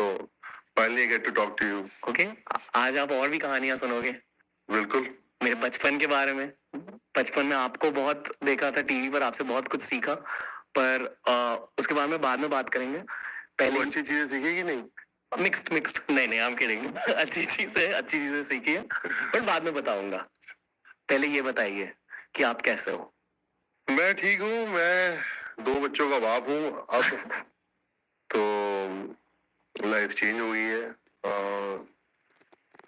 तो finally get to talk to you. Okay, आज आप और भी कहानियां सुनोगे। बिल्कुल। मेरे बचपन के बारे में। बचपन में आपको बहुत देखा था टीवी पर, आपसे बहुत कुछ सीखा, पर उसके बारे में बाद में बात करेंगे। पहले अच्छी चीजें सीखी कि नहीं? मिक्स्ड नहीं हम करेंगे। अच्छी चीजें सीखी है, पर बाद में बताऊंगा। पहले ये बताइए कि आप कैसे हो। मैं ठीक हूँ, मैं 2 बच्चों का बाप हूँ अब। तो लाइफ चेंज हो गई है।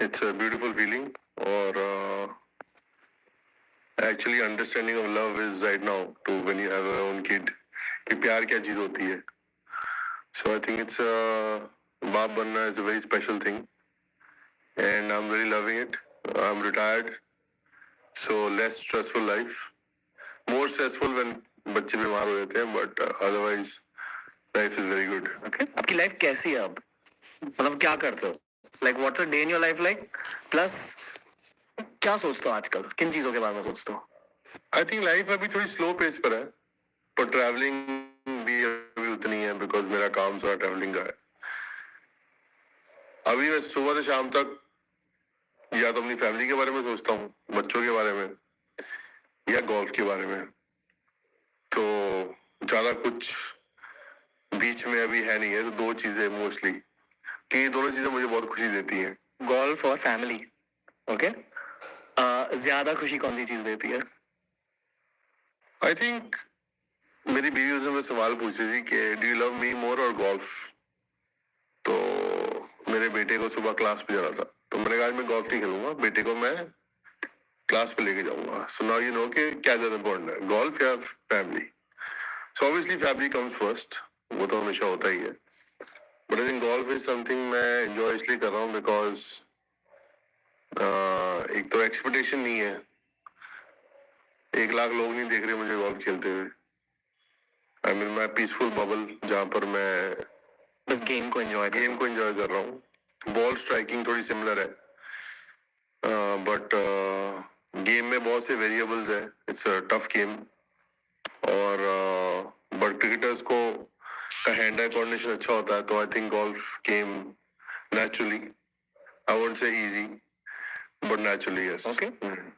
इट्स अ ब्यूटीफुल फीलिंग और actually understanding of love is right now too when you have your own kid कि प्यार क्या चीज होती है। सो आई थिंक इट्स बाप बनना is a very special thing and I am very loving it. I am retired, so less stressful life, more stressful when बच्चे बीमार हो जाते हैं, but otherwise life is very good. Okay. आपकी life कैसी है अब? मतलब क्या करते हो? Like what's a day in your life like? Plus क्या सोचते हो आजकल? किन चीजों के बारे में सोचते हो? I think life अभी थोड़ी slow pace पर है, पर traveling भी अभी उतनी है because मेरा काम सारा traveling का है। अभी मैं सुबह से शाम तक या तो अपनी फैमिली के बारे में सोचता हूँ, बच्चों के बारे में या गोल्फ के बारे में। तो ज्यादा कुछ बीच में अभी है नहीं है, तो 2 चीजें मोस्टली, कि ये दोनों चीजें मुझे बहुत खुशी देती हैं, गोल्फ और फैमिली। ओके, ज्यादा खुशी कौन सी चीज देती है? आई थिंक मेरी बीवी उसने मुझे सवाल पूछ रही थी कि डू यू लव मी मोर और गोल्फ। तो मेरे बेटे को सुबह क्लास पे जाना था, तो मैंने कहा मैं गोल्फ नहीं खेलूंगा, बेटे को मैं क्लास पे लेके जाऊंगा। सो नाउ यू नो कि क्या ज्यादा इम्पोर्टेंट है, गोल्फ या family. So obviously family comes first, वो तो हमेशा होता ही है, but I think golf is something मैं एंजॉय इसलिए कर रहा हूँ बिकॉज एक तो एक्सपेक्टेशन नहीं है, 1 लाख लोग नहीं देख रहे मुझे गोल्फ खेलते हुए। I mean my peaceful bubble, जहाँ पर मैं बस गेम को एंजॉय कर रहा हूँ। बॉल स्ट्राइकिंग थोड़ी सिमिलर है, बट गेम में बहुत से वेरिएबल्स है, इट्स अ टफ गेम। और बट क्रिकेटर्स को का हैंड आई कोऑर्डिनेशन अच्छा होता है, तो I think golf game naturally, I won't say easy but naturally yes. Okay,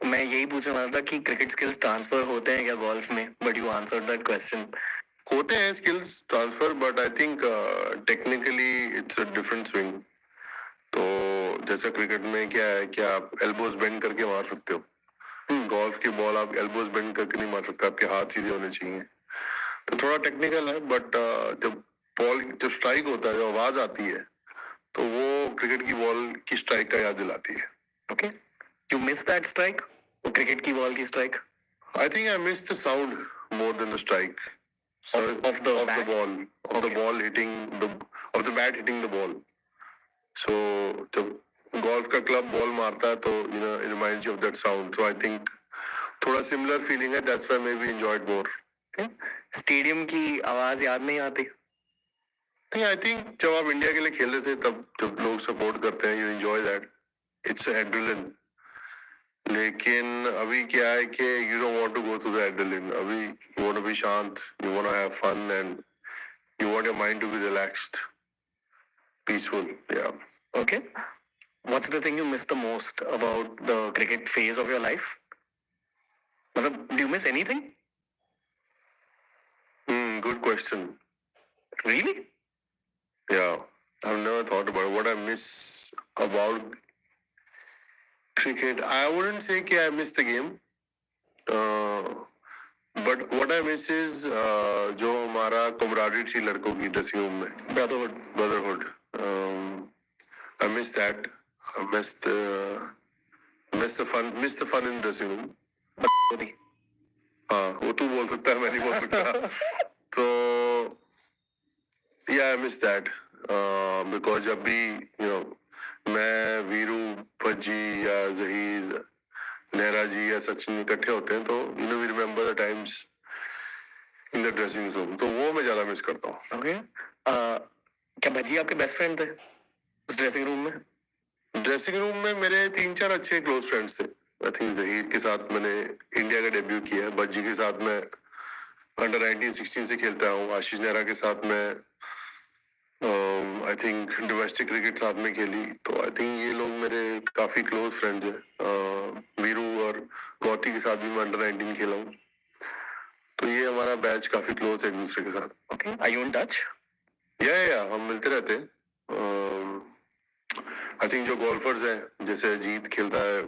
मैं यही पूछने वाला था कि क्रिकेट स्किल्स ट्रांसफर होते हैं क्या गोल्फ में, but you answered that question. होते हैं skills transfer, but I think technically it's a different swing. तो जैसा क्रिकेट में क्या है कि आप एल्बोज बेंड करके मार सकते हो, गोल्फ की बॉल आप एल्बोज बेंड करके नहीं मार सकते, आपके हाथ सीधे होने चाहिए। तो थोड़ा टेक्निकल है, बट जब स्ट्राइक होता है, जब आवाज आती है, तो वो क्रिकेट की बॉल की स्ट्राइक का याद दिलाती है। Okay, you miss that strike, वो क्रिकेट की बॉल की strike? I think I miss the sound more than the strike of the ball hitting of the bat hitting the ball. So जब golf का club ball मारता है तो you know it reminds you of that sound. So I think थोड़ा similar feeling है, that's why maybe enjoyed more. Stadium की आवाज याद नहीं आती? नहीं, आई थिंक जब आप इंडिया के लिए खेल रहे थे, तब जब लोग सपोर्ट करते हैं, you enjoy that, it's adrenaline. लेकिन अभी क्या है कि you don't want to go through the adrenaline. अभी यू वांट टू बी शांत, you want to have fun and you want your mind to be relaxed, peaceful. या okay, what's the thing you miss the most about the cricket phase of your life? मतलब do you miss anything? Good question. Really? Yeah, I've never thought about what I miss about cricket. I wouldn't say that I miss the game, but what I miss is जो हमारा camaraderie थी लड़कों की dressing room में, brotherhood. I miss that. I miss the fun in dressing room. हाँ, वो तू बोल सकता है, मैं नहीं बोल सकता। तो yeah, I miss that because जब भी मैं, वीरू, भज्जी या जहीर, नेहरा जी या सचिन इकट्ठे होते हैं, तो we remember the times in the dressing room, तो वो मैं ज्यादा मिस करता हूँ। Okay. क्या भज्जी आपके बेस्ट फ्रेंड थे उस ड्रेसिंग रूम में? ड्रेसिंग रूम में मेरे 3-4 अच्छे क्लोज फ्रेंड्स थे। आई थिंक जहीर के साथ मैंने इंडिया का डेब्यू किया है, भज्जी के साथ मैं अंडर 19-16 से खेलता हूँ, आशीष नेहरा के साथ मैं आई थिंक डोमेस्टिक क्रिकेट साथ में खेली, तो आई थिंक ये लोग मेरे काफी क्लोज फ्रेंड्स हैं। वीरू और गौती के साथ भी मैं अंडर 19 खेला हूँ, तो ये हमारा बैच काफी क्लोज है एक दूसरे के साथ। Okay, are you in touch? या हम मिलते रहते हैं। आई थिंक जो गोल्फर्स हैं, जैसे अजीत खेलता है,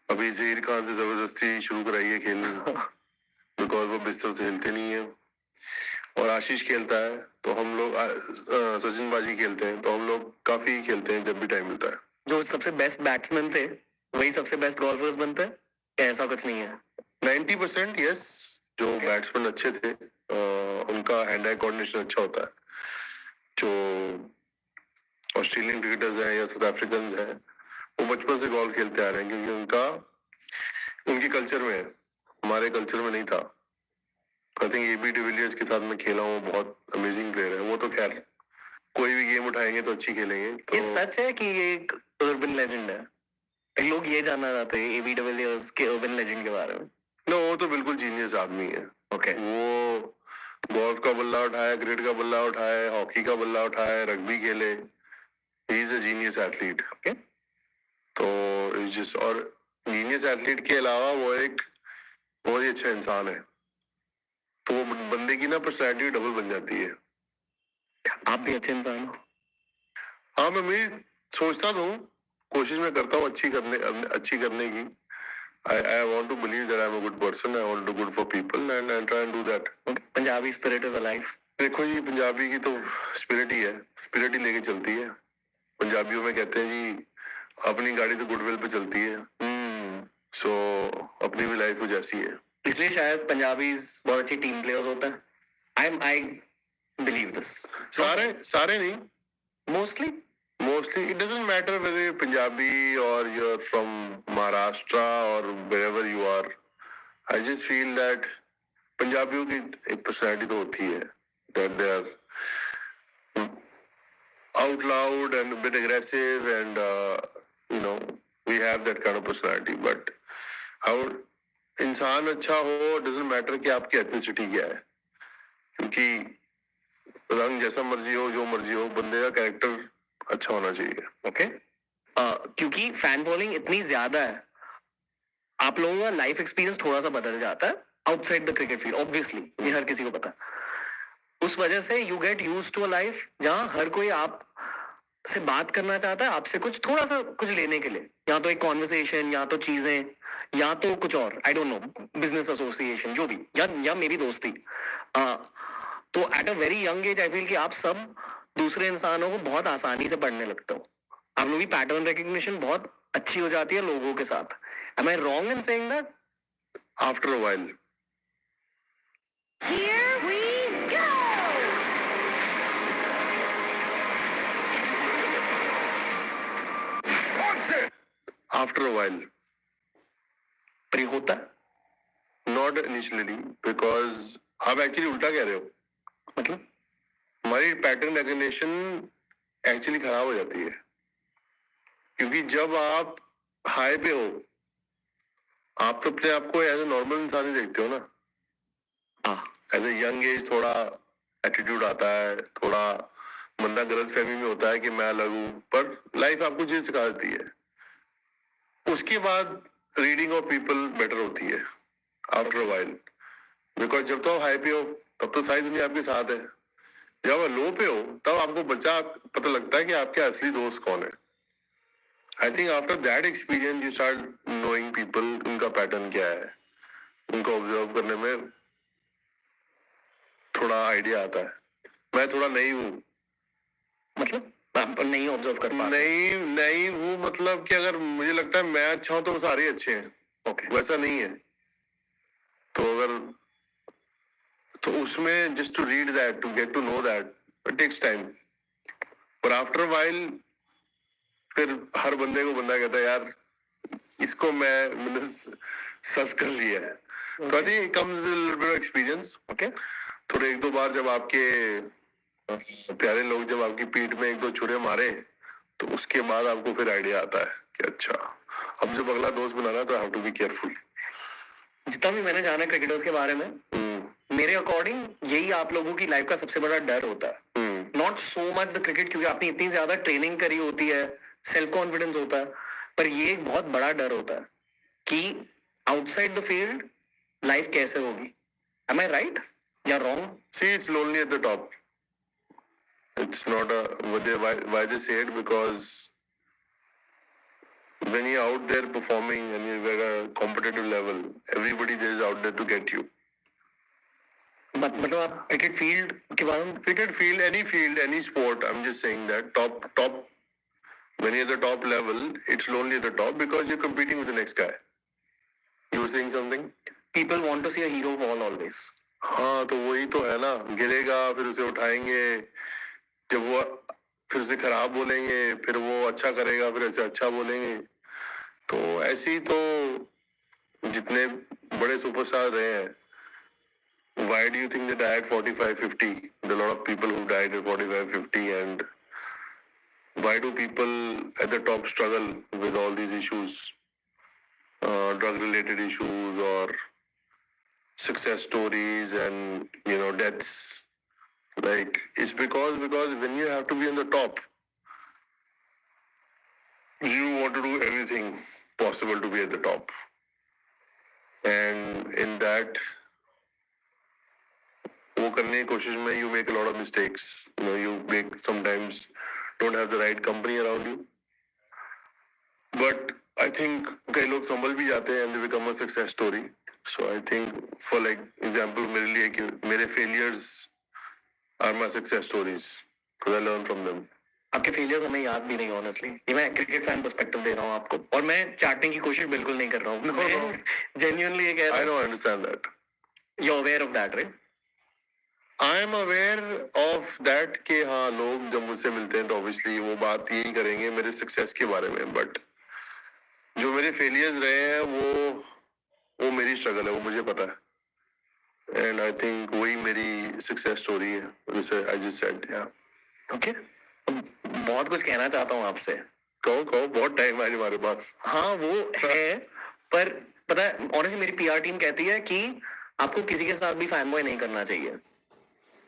अभी जहीर खान से जबरदस्ती शुरू कराई है खेलनी बिकॉज वो बिस्तर से हिलते नहीं है, और आशीष खेलता है, तो हम लोग सचिन बाजी खेलते हैं, तो हम लोग काफी खेलते हैं जब भी टाइम मिलता है। जो सबसे बेस्ट बैट्समैन थे वही सबसे बेस्ट गोल्फर्स बनते हैं, ऐसा कुछ नहीं है? 90% यस। जो बैट्समैन अच्छे थे उनका हैंड आई कोऑर्डिनेशन अच्छा होता है। जो ऑस्ट्रेलियन क्रिकेटर्स हैं या साउथ अफ्रीकन हैं, वो बचपन से गोल्फ खेलते आ रहे हैं, क्योंकि उनकी कल्चर में है, हमारे कल्चर में नहीं था। आई थिंक एबी डिविलियर्स के साथ मैं खेला हूँ, बहुत अमेजिंग प्लेयर है वो। तो खैर कोई भी गेम उठाएंगे तो अच्छी खेलेंगे। तो ये सच है कि ये एक अर्बन लेजेंड है? लोग ये जानना चाहते हैं एबी डिविलियर्स के अर्बन लेजेंड के बारे में। नो, वो तो बिल्कुल जीनियस आदमी है। ओके, वो गोल्फ का बल्ला उठाया, क्रिकेट का बल्ला उठाया, हॉकी का बल्ला उठाया, रग्बी खेले। ही is a genius athlete. Okay, तो जिस और जीनियस एथलीट के अलावा वो एक बहुत ही अच्छा इंसान है, तो वो बंदे की ना पर्सनैलिटी डबल बन जाती है। आप भी अच्छे इंसान हो। हाँ, मैं सोचता तो हूँ, कोशिश मैं करता हूँ अच्छी करने की। I want to believe that I'm a good person. I want to do good for people and try and do that. Okay. Punjabi spirit is alive. देखो जी, पंजाबी की तो स्पिरिट ही है, स्पिरिट ही लेके चलती है। पंजाबियों में कहते हैं जी, अपनी गाड़ी तो गुडविल पे चलती है। सो अपनी भी लाइफ जैसी है, इसलिए शायद पंजाबीज बहुत अच्छी टीम प्लेयर्स होते हैं। I believe this. सारे नहीं, Mostly it doesn't matter whether you're Punjabi or you're from Maharashtra or wherever you are. I just feel that पंजाबियों की एक पर्सनैलिटी तो होती है, that they are out loud and a bit aggressive and we have that kind of personality. But इंसान अच्छा हो, doesn't matter कि आपकी एथनिसिटी क्या है, क्योंकि रंग जैसा मर्जी हो, जो मर्जी हो, बंदे का कैरेक्टर अच्छा होना चाहिए। ओके, क्योंकि फैन फॉलोइंग इतनी ज्यादा है, आप लोगों का लाइफ एक्सपीरियंस थोड़ा सा बदल जाता है outside the cricket field, obviously ये हर किसी को पता है। उस वजह से you get used to a life जहां हर कोई आप से बात करना चाहता है, आपसे कुछ थोड़ा सा कुछ लेने के लिए, या तो एक कॉन्वर्सेशन, या तो चीजें, या तो कुछ और, I don't know, business association, जो भी, या मेरी दोस्ती। तो at a very young age I feel कि आप सब दूसरे इंसानों को बहुत आसानी से पढ़ने लगते हो। आप लोगों की पैटर्न रिकग्निशन बहुत अच्छी हो जाती है लोगों के साथ। Am I wrong in saying that? After a while. Here we go! After a while. पर ये होता है? Not initially, because आप एक्चुअली उल्टा कह रहे हो। मतलब हमारी पैटर्न रिकग्निशन एक्चुअली खराब हो जाती है, क्योंकि जब आप हाई पे हो, आप तो अपने आप को एज ए नॉर्मल इंसान ही देखते हो ना। एज ए यंग एज थोड़ा एटीट्यूड आता है, थोड़ा बंदा गलत फहमी में होता है कि मैं अलग हूँ, पर लाइफ आपको चीज सिखा देती है। उसके बाद रीडिंग ऑफ पीपल बेटर होती है आफ्टर अ वाइल, बिकॉज जब तो हाई पे हो तब तो सारी दुनिया आपके साथ है, जब आप लो पे हो तब आपको पता लगता है कि आपके असली दोस्त कौन है। I think after that experience you start knowing people, उनका पैटर्न क्या है, उनको ऑब्जर्व करने में थोड़ा आइडिया आता है। मैं थोड़ा नई हूँ, मतलब आप नहीं ऑब्जर्व कर पा रहे? नहीं हूँ, मतलब कि अगर मुझे लगता है मैं अच्छा हूँ तो सारे अच्छे हैं। ओके, वैसा नहीं है। तो उसमें just to read that, to get to know that, it takes time. पर आफ्टर वाइल फिर हर बंदे को बंदा कहता है यार इसको मैंने सस कर लिया है। तो I think it comes with a little bit of experience. Okay, थोड़े एक दो बार जब आपके प्यारे लोग जब आपकी पीठ में एक दो छुरे मारे, तो उसके बाद आपको फिर आइडिया आता है कि अच्छा, अब जब अगला दोस्त बनाना है तो I have to be careful. जितना भी मैंने जाना क्रिकेटर्स के बारे में, मेरे अकॉर्डिंग यही आप लोगों की लाइफ का सबसे बड़ा डर होता है, not so much the cricket, क्योंकि आपने इतनी ज्यादा ट्रेनिंग करी होती है, सेल्फ कॉन्फिडेंस होता है, पर ये एक बहुत बड़ा डर होता है कि आउटसाइड द फील्ड लाइफ कैसे होगी. एम आई राइट या wrong? See, it's lonely at the top. It's not a why they say it, because when you're out there performing and you're at a competitive level, everybody there is out there to get you. मतलब आप cricket field के बारे में? Cricket field, any sport. I'm just saying that top. When you're at the top level, it's lonely at the top because you're competing with the next guy. You were saying something? People want to see a hero fall always. हाँ, तो वही तो है ना, गिरेगा फिर उसे उठाएंगे, जब वो फिर उसे खराब बोलेंगे, फिर वो अच्छा करेगा, फिर उसे अच्छा बोलेंगे. तो ऐसे ही तो जितने बड़े सुपरस्टार रहे हैं. Why do you think they died 45-50? There are a lot of people who died at 45-50, and why do people at the top struggle with all these issues, drug-related issues or success stories and deaths? Like, it's because when you have to be on the top, you want to do everything possible to be at the top, and in that वो करने की कोशिश में you make a lot of mistakes. You make sometimes don't have the right company around you, but I think कई लोग संभल भी जाते हैं and they become a success story. So I think for like example मेरे लिए कि मेरे failures are my success stories because I learn from them. आपके फेलियर्स हमें याद भी नहीं ऑनेस्टली. ये मैं क्रिकेट फैन पर्सपेक्टिव दे रहा हूँ आपको, और मैं चाटने की कोशिश बिल्कुल नहीं कर रहा हूँ. No. जेन्युइनली ये कह रहा I हूँ. don't understand that. You're aware of that, right? I am aware of that कि हाँ, लोग जब मुझसे मिलते हैं तो obviously वो बात यही करेंगे मेरे सक्सेस के बारे में, but जो मेरे फेलियर्स रहे हैं वो मेरी स्ट्रगल है, वो मुझे पता है, and I think वही मेरी सक्सेस स्टोरी है, जैसे I just said. ओके. बहुत कुछ कहना चाहता हूँ आपसे. कहो, बहुत टाइम है हमारे पास. हाँ वो है, पर पता है ऑनेस्टली मेरी पीआर टीम कहती है कि आपको किसी के साथ भी फैन बॉय नहीं करना चाहिए,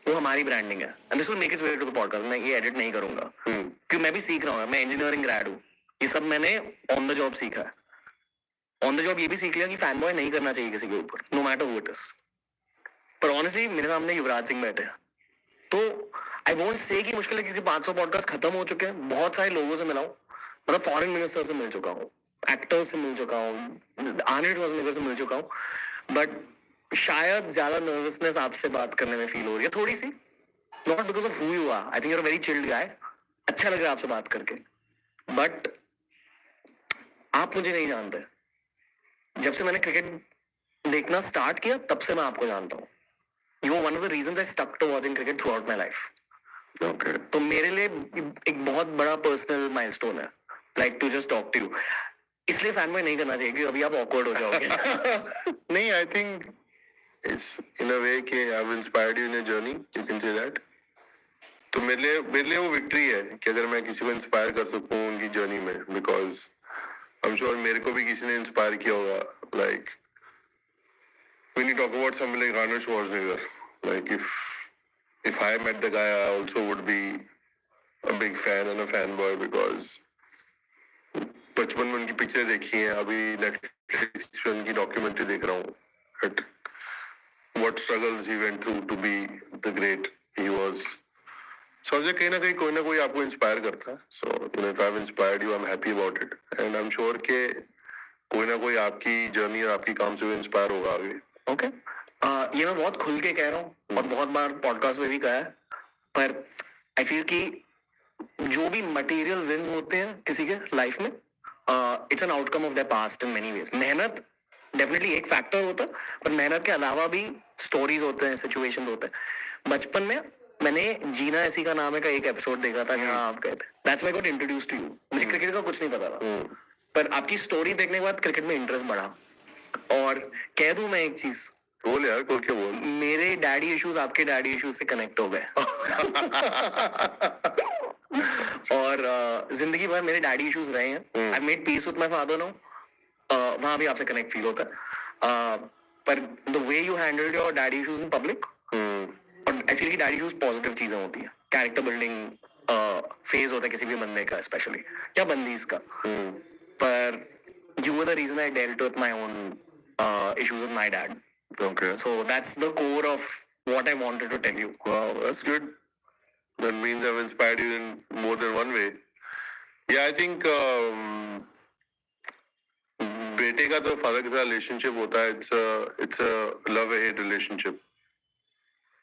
वो हमारी ब्रांडिंग है. And this will make its way to the podcast. मैं ये एडिट नहीं करूंगा क्योंकि मैं भी सीख रहा हूँ. मैं इंजीनियरिंग ग्रेड हूँ. ये सब मैंने ऑन द जॉब सीखा है. ऑन द जॉब ये भी सीख लिया कि फैन बॉय नहीं करना चाहिए किसी के ऊपर, no matter who it is. पर ऑनेस्टली मेरे सामने युवराज सिंह बैठे हैं, तो आई वोंट से कि मुश्किल है, क्योंकि 500 पॉडकास्ट खत्म हो चुके हैं. बहुत सारे लोगों से मिला हूँ, मतलब फॉरेन मिनिस्टर से मिल चुका हूँ, एक्टर्स से मिल चुका हूँ, आर्नल्ड श्वार्ज़नेगर से मिल चुका हूँ, बट शायद ज्यादा नर्वसनेस आपसे बात करने में फील हो रही है थोड़ी सी. Not because of who you are, I think you are very chilled guy. अच्छा लग रहा है आपसे बात करके, बट आप मुझे नहीं जानते. जब से मैंने क्रिकेट देखना स्टार्ट किया तब से मैं आपको जानता हूँ. You are one of the reasons I stuck to watching cricket throughout my life. Okay. तो मेरे लिए एक बहुत बड़ा पर्सनल माइलस्टोन है, like to just talk to you. इसलिए फैन बॉय नहीं करना चाहिए क्योंकि अभी आप ऑकवर्ड हो जाओगे. नहीं, I think it's in a way कि I've inspired you in your journey, you can say that. तो मेरे लिए वो विक्ट्री है कि अगर मैं किसी को इंस्पायर कर सकूं उनकी जर्नी में, because I'm sure मेरे को भी किसी ने इंस्पायर किया होगा. Like when you talk about something like Arnold Schwarzenegger, like if I met the guy, I also would be a big fan and a fanboy because बचपन में उनकी पिक्चर देखी है, अभी नेटफ्लिक्स पे उनकी डॉक्यूमेंट्री देख रहा हूँ. But what struggles he went through to be the great he was. So कहीं ना कहीं कोई ना कोई आपको इंस्पायर करता है. So if I've inspired you, I'm happy about it, and I'm sure कि कोई ना कोई आपकी जर्नी और आपकी काम से भी इंस्पायर होगा आगे. ओके. ये मैं बहुत खुल के कह रहा हूँ और बहुत बार पॉडकास्ट में भी कहा है, पर आई फील कि जो भी मटेरियल विन्स होते हैं किसी के लाइफ में, it's an outcome of the past in many ways. मेहनत डेफिनेटली एक फैक्टर होता है, पर मेहनत के अलावा भी स्टोरीज होते हैं, सिचुएशंस होते हैं. बचपन में मैंने जीना ऐसी का नाम है का एक एपिसोड देखा था जहाँ आप कहते हैं that's why I got introduced to you. मुझे क्रिकेट का कुछ नहीं पता था, पर आपकी स्टोरी देखने के बाद क्रिकेट में इंटरेस्ट बढ़ा. और कह दूं मैं एक चीज, बोल यार, खोल के बोल. मेरे डैडी इश्यूज आपके डैडी इश्यूज से कनेक्ट हो गए. और जिंदगी भर मेरे डैडी इश्यूज रहे हैं. I made peace with my father now. वहां भी आपसे कनेक्ट फील होता है. पर the way you handled your daddy issues in public, और एक्चुअली डैडी इश्यूज पॉजिटिव चीजें होती है, कैरेक्टर बिल्डिंग फेज होता है किसी भी बंदे का, स्पेशली क्या बंदीज का, पर you were the reason I dealt with my own issues with my dad. Okay. So that's the core of what I wanted to tell you. Wow, that's good. That means I've inspired you in more than one way. Yeah, I think बेटे का तो father के साथ relationship होता है, it's a love hate relationship,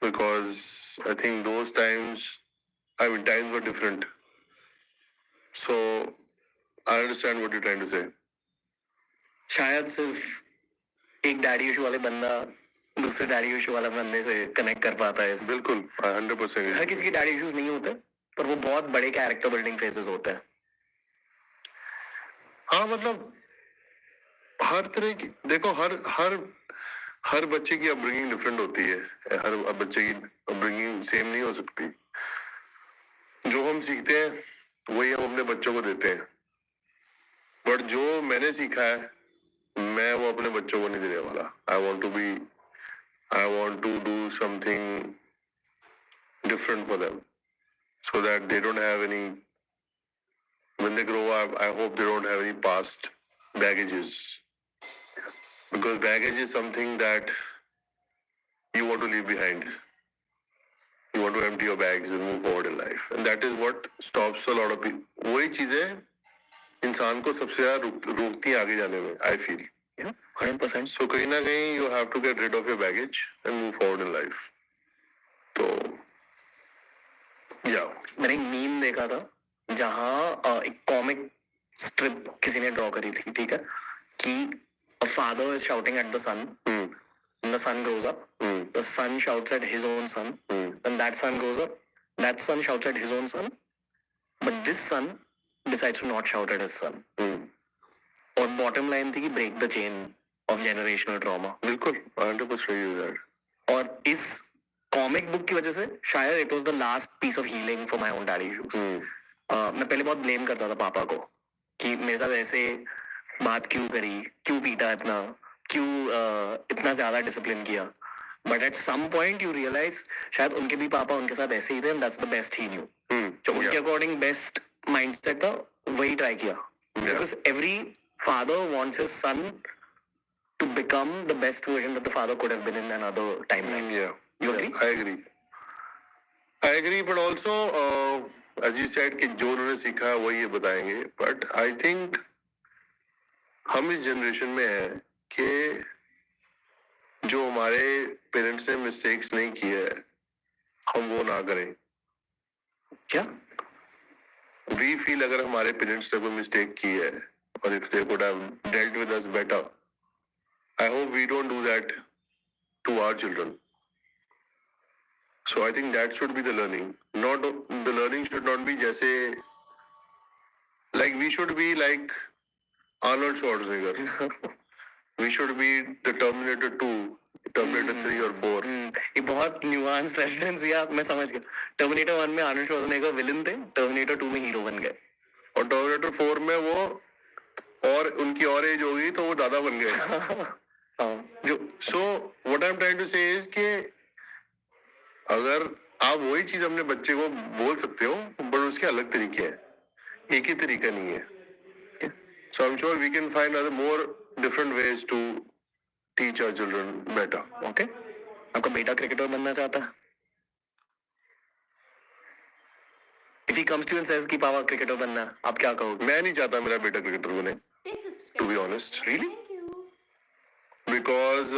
because I think those times, I mean, times were different. So I understand what you're trying to say. शायद सिर्फ एक डैडी इशू वाले बंदा दूसरे डैडी इशू वाला बंदे से कनेक्ट कर पाता है. बिल्कुल 100%. हर किसी के डैडी इश्यूज नहीं होते, पर वो बहुत बड़े कैरेक्टर बिल्डिंग फेजेस होते हैं. हाँ, मतलब हर तरह की, देखो हर बच्चे की अपब्रिंगिंग डिफरेंट होती है. हर बच्चे की अपब्रिंगिंग सेम नहीं हो सकती. जो हम सीखते हैं वही हम अपने बच्चों को देते हैं, बट जो मैंने सीखा है मैं वो अपने बच्चों को नहीं देने वाला. I want to do something different for them, so that they don't have any, when they grow up, I hope they don't have any past baggages, because baggage is something that you want to leave behind. You want to empty your bags and move forward in life, and that is what stops a lot of people. वही चीजें इंसान को सबसे ज्यादा रोकती हैं आगे जाने में, I feel. Yeah, 100%. So कहीं ना कहीं you have to get rid of your baggage and move forward in life. तो yeah. मैंने एक मीम देखा था जहाँ एक कॉमिक स्ट्रिप किसी ने ड्रॉ करी थी, ठीक है, कि a father is shouting at the son, and the son grows up, the son shouts at his own son, then that son grows up, that son shouts at his own son, but this son decides to not shout at his son. और bottom line थी कि break the chain of generational trauma. बिल्कुल 100%. और इस comic book की वजह से शायद it was the last piece of healing for my own daddy issues. मैं पहले बहुत ब्लेम करता था पापा को कि मेरे साथ ऐसे बात क्यों करी, क्यों पीटा इतना, क्यों इतना ज्यादा डिसिप्लिन किया. But at some point you realise शायद उनके भी पापा उनके साथ ऐसे ही थे, and that's the best he knew. जो उनके अकॉर्डिंग बेस्ट माइंडसेट था वही ट्राई किया, because every father wants his son to become the best version that the father could have been in another timeline. Yeah. You agree? I agree, but also as you said कि जो उन्होंने सीखा वही ये बताएंगे, but I think हम इस generation में हैं कि जो हमारे पेरेंट्स ने मिस्टेक्स नहीं किए है हम वो ना करें. क्या? We feel अगर हमारे पेरेंट्स ने कोई मिस्टेक की है, or if they could have dealt with us better, I hope we don't do that to our children. So I think that should be the learning. The learning should not be जैसे, like we should be like Arnold Schwarzenegger. We should be the Terminator 2, Terminator 3 or 4. ये बहुत nuance reference दिया, मैं समझ गया. Terminator 1 में Arnold Schwarzenegger villain थे, terminator 2 में हीरो बन गए, और टर्मिनेटर 4 में वो और उनकी और एज हो गई तो वो दादा बन गए. So what I'm trying to say is कि अगर आप वही चीज अपने बच्चे को बोल सकते हो, बट उसके अलग तरीके हैं, एक ही तरीका नहीं है. So I'm sure we can find other more different ways to teach our children better. Okay? आपका बेटा क्रिकेटर बनना चाहता है? If he comes to you and says कि पापा क्रिकेटर बनना है, आप क्या कहोगे? मैं नहीं चाहता मेरा बेटा क्रिकेटर बने, to be honest. Really? Because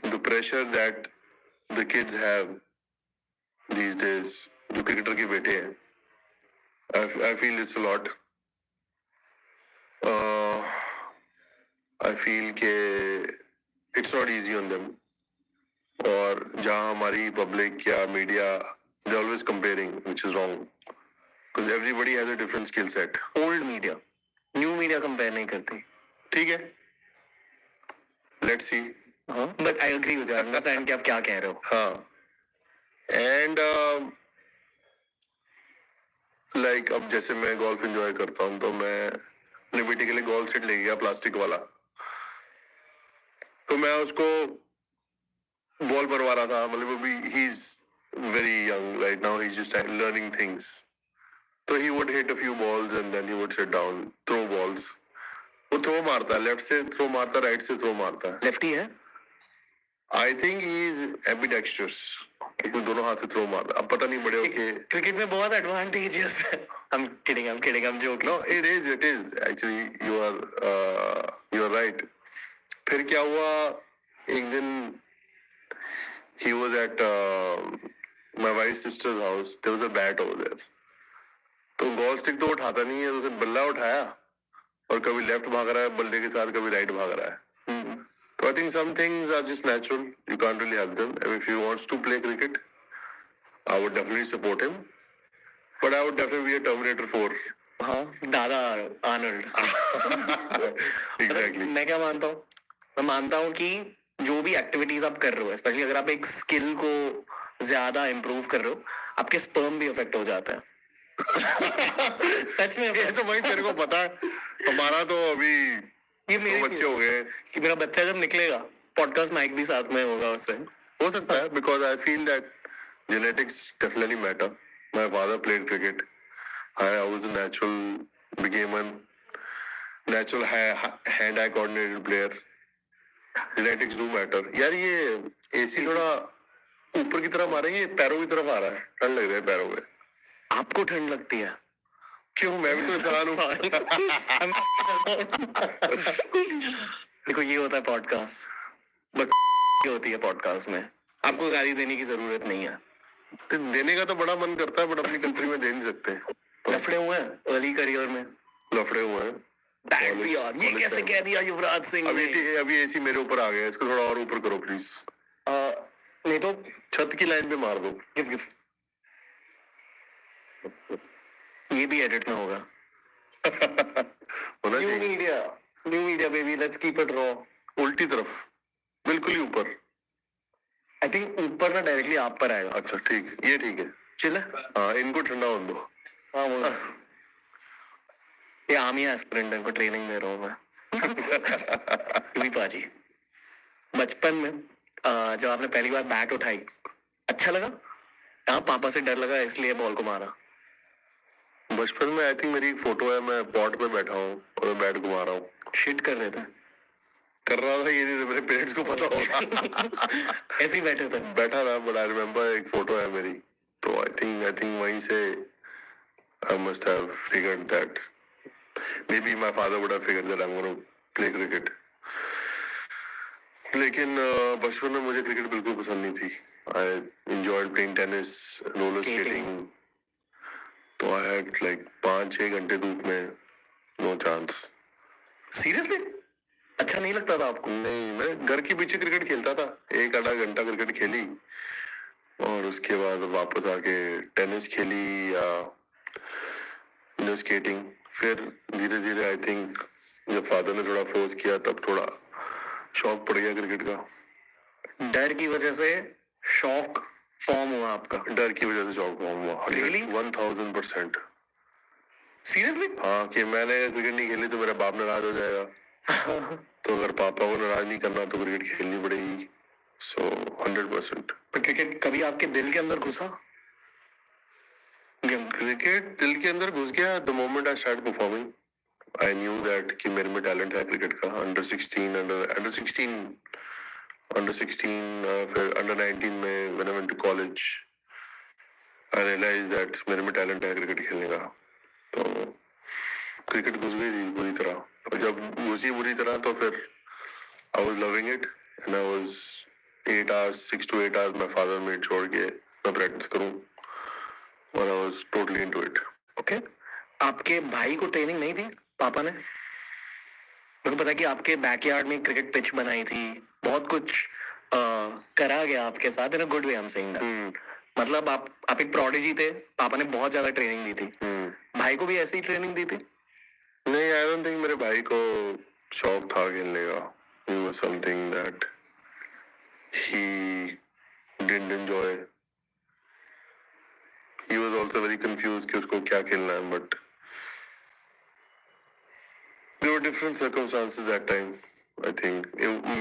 the pressure that the kids have these days, जो क्रिकेटर के बेटे हैं, I feel it's a lot. I feel के it's not easy on them. और जहाँ हमारी पब्लिक या media, they're always comparing, which is wrong. Because everybody has a different skill set. Old media, new media compare नहीं करती. ठीक है. Let's see. But I agree with you. I understand कि आप क्या कह रहे हो. हाँ. And like अब जैसे मैं गोल्फ एंजॉय करता हूँ तो मैं अपने बेटे के लिए गोल सेट ले गया प्लास्टिक वाला, तो मैं उसको बॉल परवा रहा था, मतलब अभी ही is very young right now, he is just learning things, तो he would hit a few balls and then he would sit down, throw balls. वो थ्रो मारता है, लेफ्ट से थ्रो मारता है, राइट से थ्रो मारता है। लेफ्टी है? आई थिंक ही इज एम्बिडेक्स्ट्रस, क्योंकि दोनों हाथ से थ्रो मारता है। अब पता नहीं बड़े होके। क्रिकेट में बहुत एडवांटेजेस है। I'm kidding, I'm joking. No, it is actually you are right. फिर क्या हुआ, एक दिन he was at my wife's sister's house, there was a bat over there, तो गोल स्टिक तो उठाता नहीं है, तो उसने बल्ला उठाया और कभी लेफ्ट भाग रहा है बल्ले के साथ, कभी राइट भाग रहा है। तो I think some things are just natural, you can't really help them. If he wants to play cricket, I would definitely support him, but I would definitely be a terminator 4। हाँ, दादा Arnold. Exactly. मैं क्या मानता हूँ, मैं मानता हूँ कि जो भी एक्टिविटीज आप कर रहे हो, स्पेशली अगर आप एक स्किल को ज्यादा इम्प्रूव कर रहे हो, आपके स्पर्म भी अफेक्ट हो जाता है। सच में। ये तो भाई तेरे को पता है, हमारा तो अभी ये मेरे बच्चे हो गए कि मेरा बच्चा जब निकलेगा, पॉडकास्ट माइक भी साथ में होगा उससे। हो सकता है, because I feel that genetics definitely matter. My father played cricket. I was a became a natural hand-eye coordinated player. Genetics do matter. यार ये एसी थोड़ा ऊपर की तरफ मारेंगे, पैरों की तरफ आ रहा है, ठंड लग रहा है पैरों में। आपको ठंड लगती है? क्यों, मैं भी तो इंसान हूँ। देखो, ये होता है पॉडकास्ट, बट ये होती है पॉडकास्ट में। आपको गाली देने की जरूरत नहीं है। देने का तो बड़ा मन करता है, बट अपनी कंट्री में दे नहीं सकते। लफड़े हुए हैं अर्ली करियर में? लफड़े हुए हैं। बैड भी यार, ये कैसे कह दिया युवराज सिंह ने? अभी एसी मेरे ऊपर आ गया, इसको थोड़ा और ऊपर करो प्लीज। नहीं तो छत की लाइन पे मार दो। गिव ये भी एडिट में होगा। होना चाहिए। New media baby, let's keep it raw. उल्टी तरफ, बिल्कुल ही ऊपर। आई थिंक ऊपर ना डायरेक्टली आप पर आएगा। अच्छा ठीक, ये ठीक है, चिल है। हाँ, इनको ठंडा होने दो। हाँ बोलो। ये आर्मी एस्पिरेंट, इनको ट्रेनिंग दे रहा हूँ मैं। भी पाजी, बचपन में जब आपने पहली बार बैट उठाई, अच्छा लगा? हाँ, पापा से डर लगा इसलिए बॉल को मारा? बचपन में आई थिंक मेरी एक फोटो है, मैं पॉट पे बैठा हूँ और मैं बैट घुमा रहा हूँ। शिट कर रहे थे? कर रहा था, ये नहीं तो मेरे पेरेंट्स को पता होगा। ऐसे ही बैठे थे? बैठा था, बट आई रिमेम्बर एक फोटो है मेरी, तो आई थिंक वहीं से I must have figured that, maybe my father would have figured that I'm going to play cricket. लेकिन बचपन में मुझे क्रिकेट बिल्कुल पसंद नहीं थी। I enjoyed playing tennis, roller skating. तो I had like 5-6 घंटे धूप में, no chance. Seriously? अच्छा नहीं लगता था आपको? नहीं, मैं घर के पीछे क्रिकेट खेलता था, 1 आधा घंटा क्रिकेट खेली और उसके बाद वापस आके टेनिस खेली या स्केटिंग। फिर धीरे धीरे आई थिंक जब फादर ने थोड़ा फोर्स किया, तब थोड़ा शौक पड़ गया क्रिकेट का। डर की वजह से शौक फॉर्म हुआ आपका? डर की वजह से शौक फॉर्म हुआ। Really? 1000%। सीरियसली? हाँ, कि मैंने क्रिकेट नहीं खेली तो मेरा बाप नाराज हो जाएगा। तो अगर पापा को नाराज नहीं करना तो क्रिकेट खेलनी पड़ेगी। सो 100%। पर क्रिकेट कभी आपके दिल के अंदर घुसा? क्रिकेट दिल के अंदर घुस गया the moment I start performing. I knew that कि मेरे में टैलेंट है क्रिकेट का। अंडर 16 फिर अंडर 19 में when I went to college I realise that मेरे में टैलेंट है क्रिकेट खेलने का। तो क्रिकेट घुस गई थी बुरी तरह, और जब घुसी बुरी तरह तो फिर I was loving it and I was 6 to 8 hours my father made छोड़ के मैं प्रैक्टिस करूं और I was totally into it. Okay. आपके भाई को ट्रेनिंग नहीं दी पापा ने? मेरे को पता है कि आपके बैकयार्ड में क्रिकेट पिच बनाई थी, बहुत कुछ करा गया आपके साथ, in a good way I am saying that. मतलब आप एक प्रोडिजी थे, पापा ने बहुत ज्यादा ट्रेनिंग दी थी। भाई को भी ऐसी ही ट्रेनिंग दी थी? नहीं, आई डोंट थिंक मेरे भाई को शौक था खेलने का। It was something that he didn't enjoy. He was also very confused कि उसको क्या खेलना है, but different circumstances that time. I think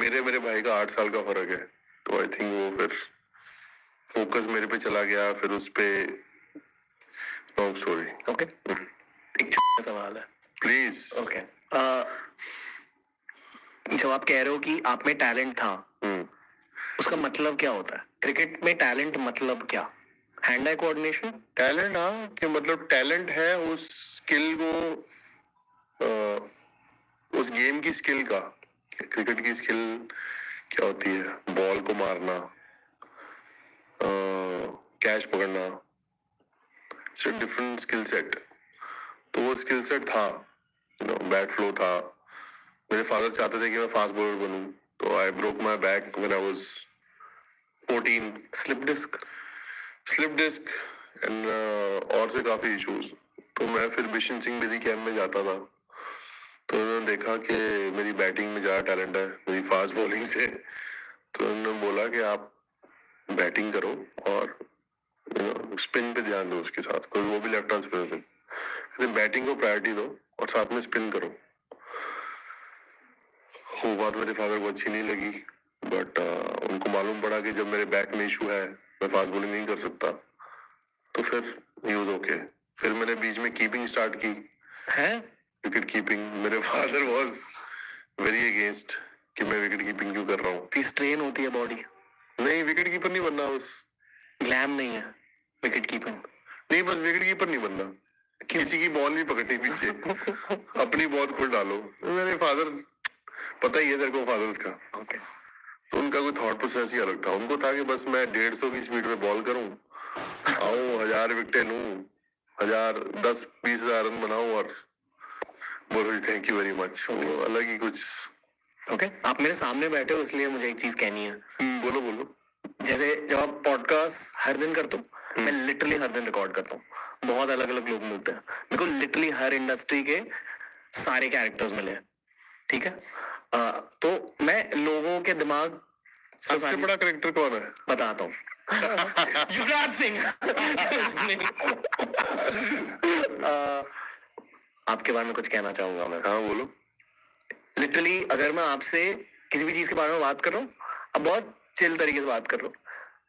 मेरे भाई का 8 साल का फर्क है, तो I think वो फिर फोकस मेरे पे चला गया, फिर उस पे लॉन्ग स्टोरी. ओके, एक छोटा सवाल है प्लीज. ओके, जब आप कह रहे हो कि आप में टैलेंट था, उसका मतलब क्या होता है? क्रिकेट में टैलेंट मतलब क्या? Hand eye coordination? टैलेंट, हाँ, कि मतलब टैलेंट है उस स्किल को, उस गेम की स्किल का. क्रिकेट की स्किल क्या होती है? बॉल को मारना, कैच पकड़ना, it's a different skill set. तो वो स्किल सेट था, बैट फ्लो था. मेरे फादर चाहते थे कि मैं फास्ट बॉलर बनूं, तो I broke my back when I was 14. Slip disc and और से काफी इश्यूज. तो मैं फिर बिशन सिंह बेदी कैंप में जाता था, तो उन्होंने देखा कि मेरी बैटिंग में ज़्यादा टैलेंट है मेरी फास्ट बॉलिंग से. तो उन्होंने बोला कि आप बैटिंग करो और स्पिन पे ध्यान दो उसके साथ, क्योंकि वो भी लेफ्ट हैंड स्पिनर थे. बैटिंग को प्रायोरिटी दो और साथ में स्पिन करो. वो बात मेरे फादर को अच्छी नहीं लगी, बट उनको मालूम पड़ा कि जब मेरे बैक में इशू है, मैं फास्ट बॉलिंग नहीं कर सकता, तो फिर यूज ओके. फिर मैंने बीच में कीपिंग स्टार्ट की है, विकेट कीपिंग. मेरे फादर वाज वेरी अगेंस्ट कि मैं विकेट कीपिंग क्यों कर रहा हूँ. स्ट्रेन होती है बॉडी. नहीं, विकेट कीपर नहीं बनना, बस ग्लैम नहीं है विकेट कीपिंग. नहीं, बस विकेट कीपर नहीं बनना. किसी की बॉल नहीं पकड़नी पीछे, अपनी बॉल खुद डालो. मेरे फादर, पता ही है तेरे को फादर्स का. ओके, तो उनका कोई थॉट प्रोसेस ही अलग था. उनको था कि बस मैं 150 की स्पीड में बॉल करूं, आऊं, 1000 विकेटें लूं, 10-20 हजार रन बनाऊं और बोलो थैंक यू वेरी मच. वो अलग ही कुछ. ओके, आप मेरे सामने बैठे हो इसलिए मुझे एक चीज कहनी है. बोलो बोलो. जैसे जब आप पॉडकास्ट हर दिन करते हो, मैं लिटरली हर दिन रिकॉर्ड करता हूँ. बहुत अलग अलग लोग मिलते हैं मेरे को, लिटरली हर इंडस्ट्री के सारे कैरेक्टर्स मिले हैं, ठीक है. तो मैं लोगों के दिमाग सबसे बड़ा कैरेक्टर कौन है बताता हूँ. युवराज सिंह. आपके बारे में कुछ कहना चाहूंगा मैं. हाँ बोलो. लिटरली अगर मैं आपसे किसी भी चीज के बारे में बात कर रहा हूँ, अब बहुत चिल तरीके से बात कर रहा हूँ,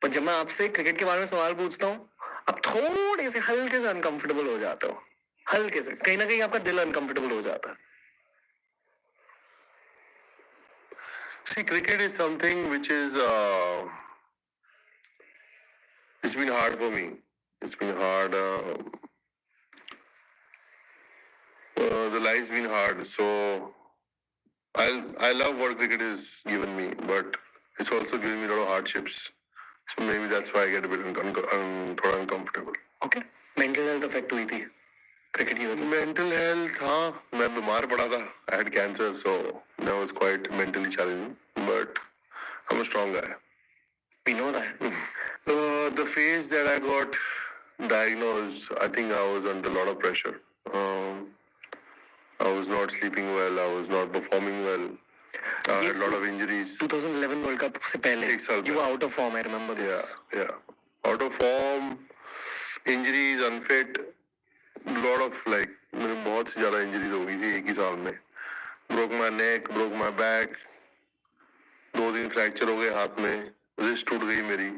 पर जब मैं आपसे क्रिकेट के बारे में सवाल पूछता हूँ, आप थोड़े से हल्के से अनकंफर्टेबल हो जाते हो. हल्के से, कहीं ना कहीं आपका दिल अनकंफर्टेबल हो जाता है. See, cricket is something which is it's been hard for me. It's been hard. The life's been hard. So I love what cricket has given me, but it's also given me a lot of hardships. So maybe that's why I get a bit थोड़ा uncomfortable. Okay, mental health affect हुई थी cricket की वजह से? Mental health, हाँ, मैं बीमार पड़ा था. I had cancer, so that was quite mentally challenging. But I'm a strong guy. We know that. The phase that I got diagnosed, I think I was under a lot of pressure. I was not sleeping well. I was not performing well. I had a lot of injuries. 2011 world cup से पहले एक साल you were out of form. I remember this. Yeah. Out of form, injuries, unfit, lot of मेरे बहुत सी ज्यादा injuries हो गई थी एक ही साल में. Broke my neck, broke my back. 2 दिन फ्रैक्चर हो गए हाथ में, रिस्ट टूट गई मेरी.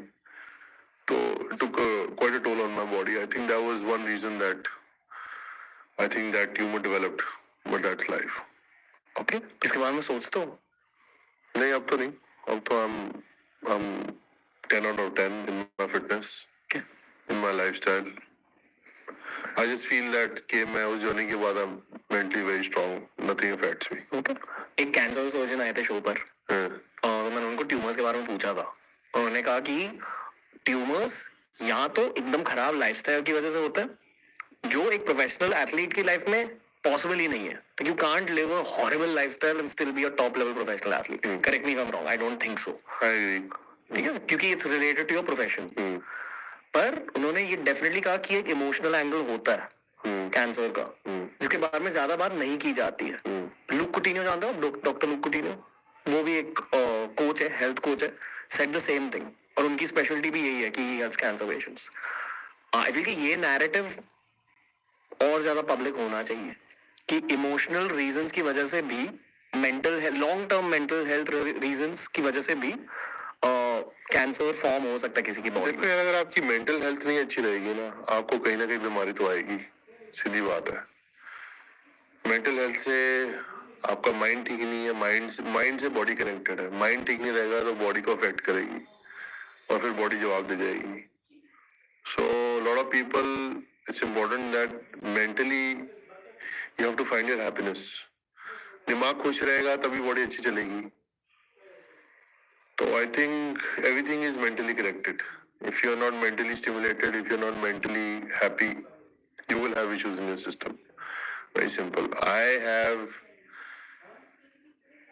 तो it took quite a toll on my body. I think that was one reason that tumor developed. But that's life. Okay, इसके बारे में सोचते हो? नहीं, अब तो नहीं. अब तो I'm 10 out of 10 in my fitness, Okay. in my lifestyle. I just feel that कि मैं उस जर्नी के बाद I'm mentally very strong. Nothing affects me. Okay. एक कैंसर सर्जन आए थे शो पर, और मैंने उनको ट्यूमर्स के बारे में पूछा था. उन्होंने कहा कि ट्यूमर्स या तो एकदम खराब लाइफस्टाइल की वजह से होता है, जो एक प्रोफेशनल एथलीट की लाइफ में पॉसिबल ही नहीं है. You can't live a horrible lifestyle and still be a top level professional athlete. Correct me if I am wrong, I don't think so. I agree. ठीक है, क्योंकि it's related to your profession. पर उन्होंने ये definitely कहा कि एक emotional angle होता है कैंसर का, जिसके बारे में ज्यादा बात नहीं की जाती है. लुक कुटिन्यो जानते हो आप? डॉक्टर लुक कुटिन्यो, वो भी एक कोच है, हेल्थ कोच है, सेड द सेम थिंग. और उनकी स्पेशलिटी भी यही है कि he helps cancer patients. I feel कि ये नैरेटिव और ज्यादा पब्लिक होना चाहिए. कि इमोशनल रीजंस की वजह से भी mental long term mental health reasons की वजह से भी कैंसर फॉर्म हो सकता है किसी की बॉडी देखो यार, अगर आपकी मेंटल हेल्थ नहीं अच्छी रहेगी ना, आपको कहीं ना कहीं बीमारी तो आएगी, सीधी बात है। मेंटल हेल्थ से आपका माइंड ठीक नहीं है, माइंड से बॉडी कनेक्टेड है, माइंड ठीक नहीं रहेगा तो बॉडी को अफेक्ट करेगी और फिर बॉडी जवाब दे जाएगी। So lot of people, it's important that mentally you have to find your happiness. दिमाग खुश रहेगा तभी बॉडी अच्छी चलेगी। तो I think everything is mentally connected. If you are not mentally stimulated, if you are not mentally happy, you will have issues in your system. Very simple.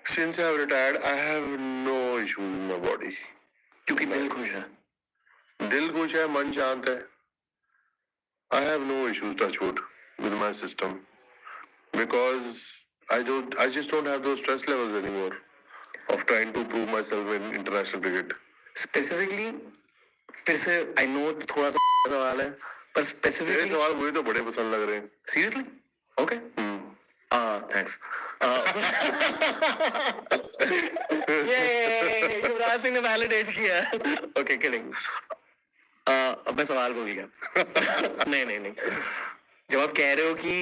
Since I have retired, I have no issues in my body. क्योंकि दिल खुश है, दिल खुश है, मन शांत है। I have no issues, touch wood, with my system, because I just don't have those stress levels anymore of trying to prove myself in international cricket. Specifically फिर से आई नो थोड़ा सा सवाल है पर तेरे स्पेसिफिकली सवाल मुझे तो बड़े पसंद लग रहे हैं। Seriously okay thanks Yuvraj Singh ने वैलिडेट किया। ओके किडिंग, अब मैं सवाल भूल गया। नहीं जब आप कह रहे हो कि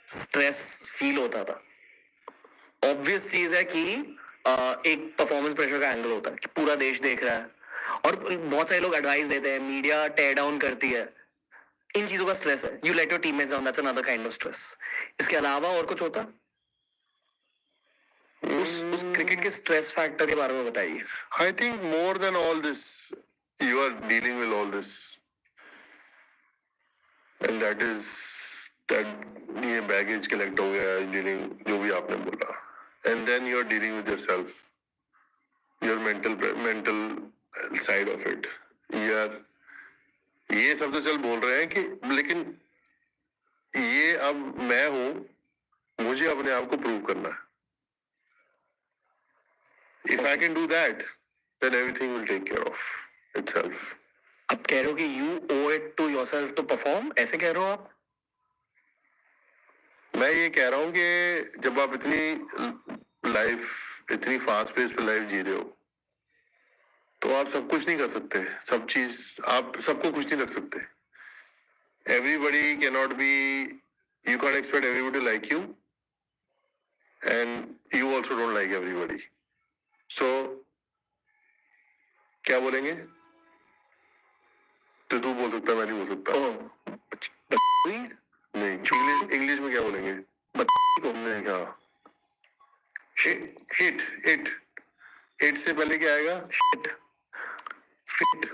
स्ट्रेस फील होता था, ऑब्वियस चीज है कि एक परफॉर्मेंस प्रेशर का एंगल होता है कि पूरा देश देख रहा है और बहुत सारे लोग एडवाइस देते हैं, मीडिया टेयर डाउन करती है, इन चीजों का स्ट्रेस है। You let your teammates down, that's another kind of stress. इसके अलावा और कुछ होता? उस क्रिकेट के स्ट्रेस फैक्टर के बारे में बताइए। I think more than all this, you are dealing with all this, and that is that ये baggage collect हो गया, dealing जो भी आपने बोला, and then you are dealing with yourself, your mental side of it. यार ये सब तो चल बोल रहे हैं कि, लेकिन ये अब मैं हूं, मुझे अपने आप को प्रूव करना है। If I can do that, then everything will take care of itself. आप कह रहे हो कि you owe it to yourself to perform, ऐसे कह रहे हो आप? मैं ये कह रहा हूँ कि जब आप इतनी लाइफ, इतनी फास्ट पेस पे लाइफ जी रहे हो, तो आप सब कुछ नहीं कर सकते, सब चीज आप सबको खुश नहीं रख सकते। Everybody can not be, you can expect everybody to like you, and you also don't like everybody. So क्या बोलेंगे? तो तू बोल सकता, मैं नहीं बोल सकता। नहीं, इंग्लिश में क्या बोलेंगे? नहीं, हाँ, इट से पहले क्या आएगा? Fit,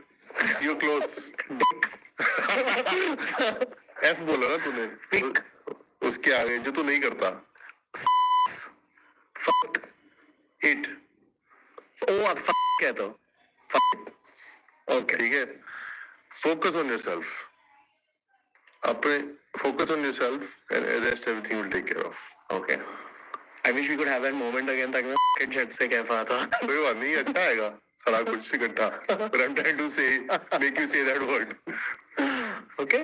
you close. एफ बोला ना तूने, उसके आगे जो तू नहीं करता। इट, ओ आप कहते हो? ओके, ठीक है। फोकस ऑन योरसेल्फ, अपने focus on yourself and rest everything will take care of. Okay, I wish we could have that moment again ताकि मैं झट से कह पाता। कोई बात नहीं, अच्छा आएगा सारा कुछ इकट्ठा। But I'm trying to say, make you say that word. Okay,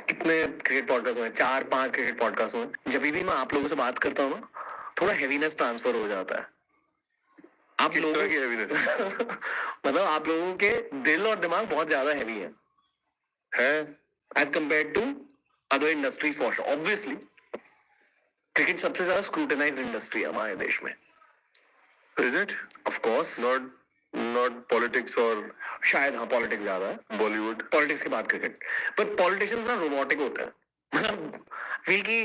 कितने क्रिकेट पॉडकास्ट हुए? 4-5 क्रिकेट पॉडकास्ट हुए। जब भी मैं आप लोगों से बात करता हूँ ना, थोड़ा हेवीनेस ट्रांसफर हो जाता है। आप किस तरह की हेवीनेस? मतलब आप लोगों के दिल और दिमाग बहुत ज्यादा हैवी है as compare to other industries for sure. Obviously cricket सबसे ज्यादा स्क्रूटिनाइज्ड इंडस्ट्री है हमारे देश में। Is it? Of course. Not politics or शायद हाँ पॉलिटिक्स ज्यादा है, Bollywood. पॉलिटिक्स के बाद क्रिकेट। पर पॉलिटिशियंस ना रोबोटिक होते हैं। मतलब फील की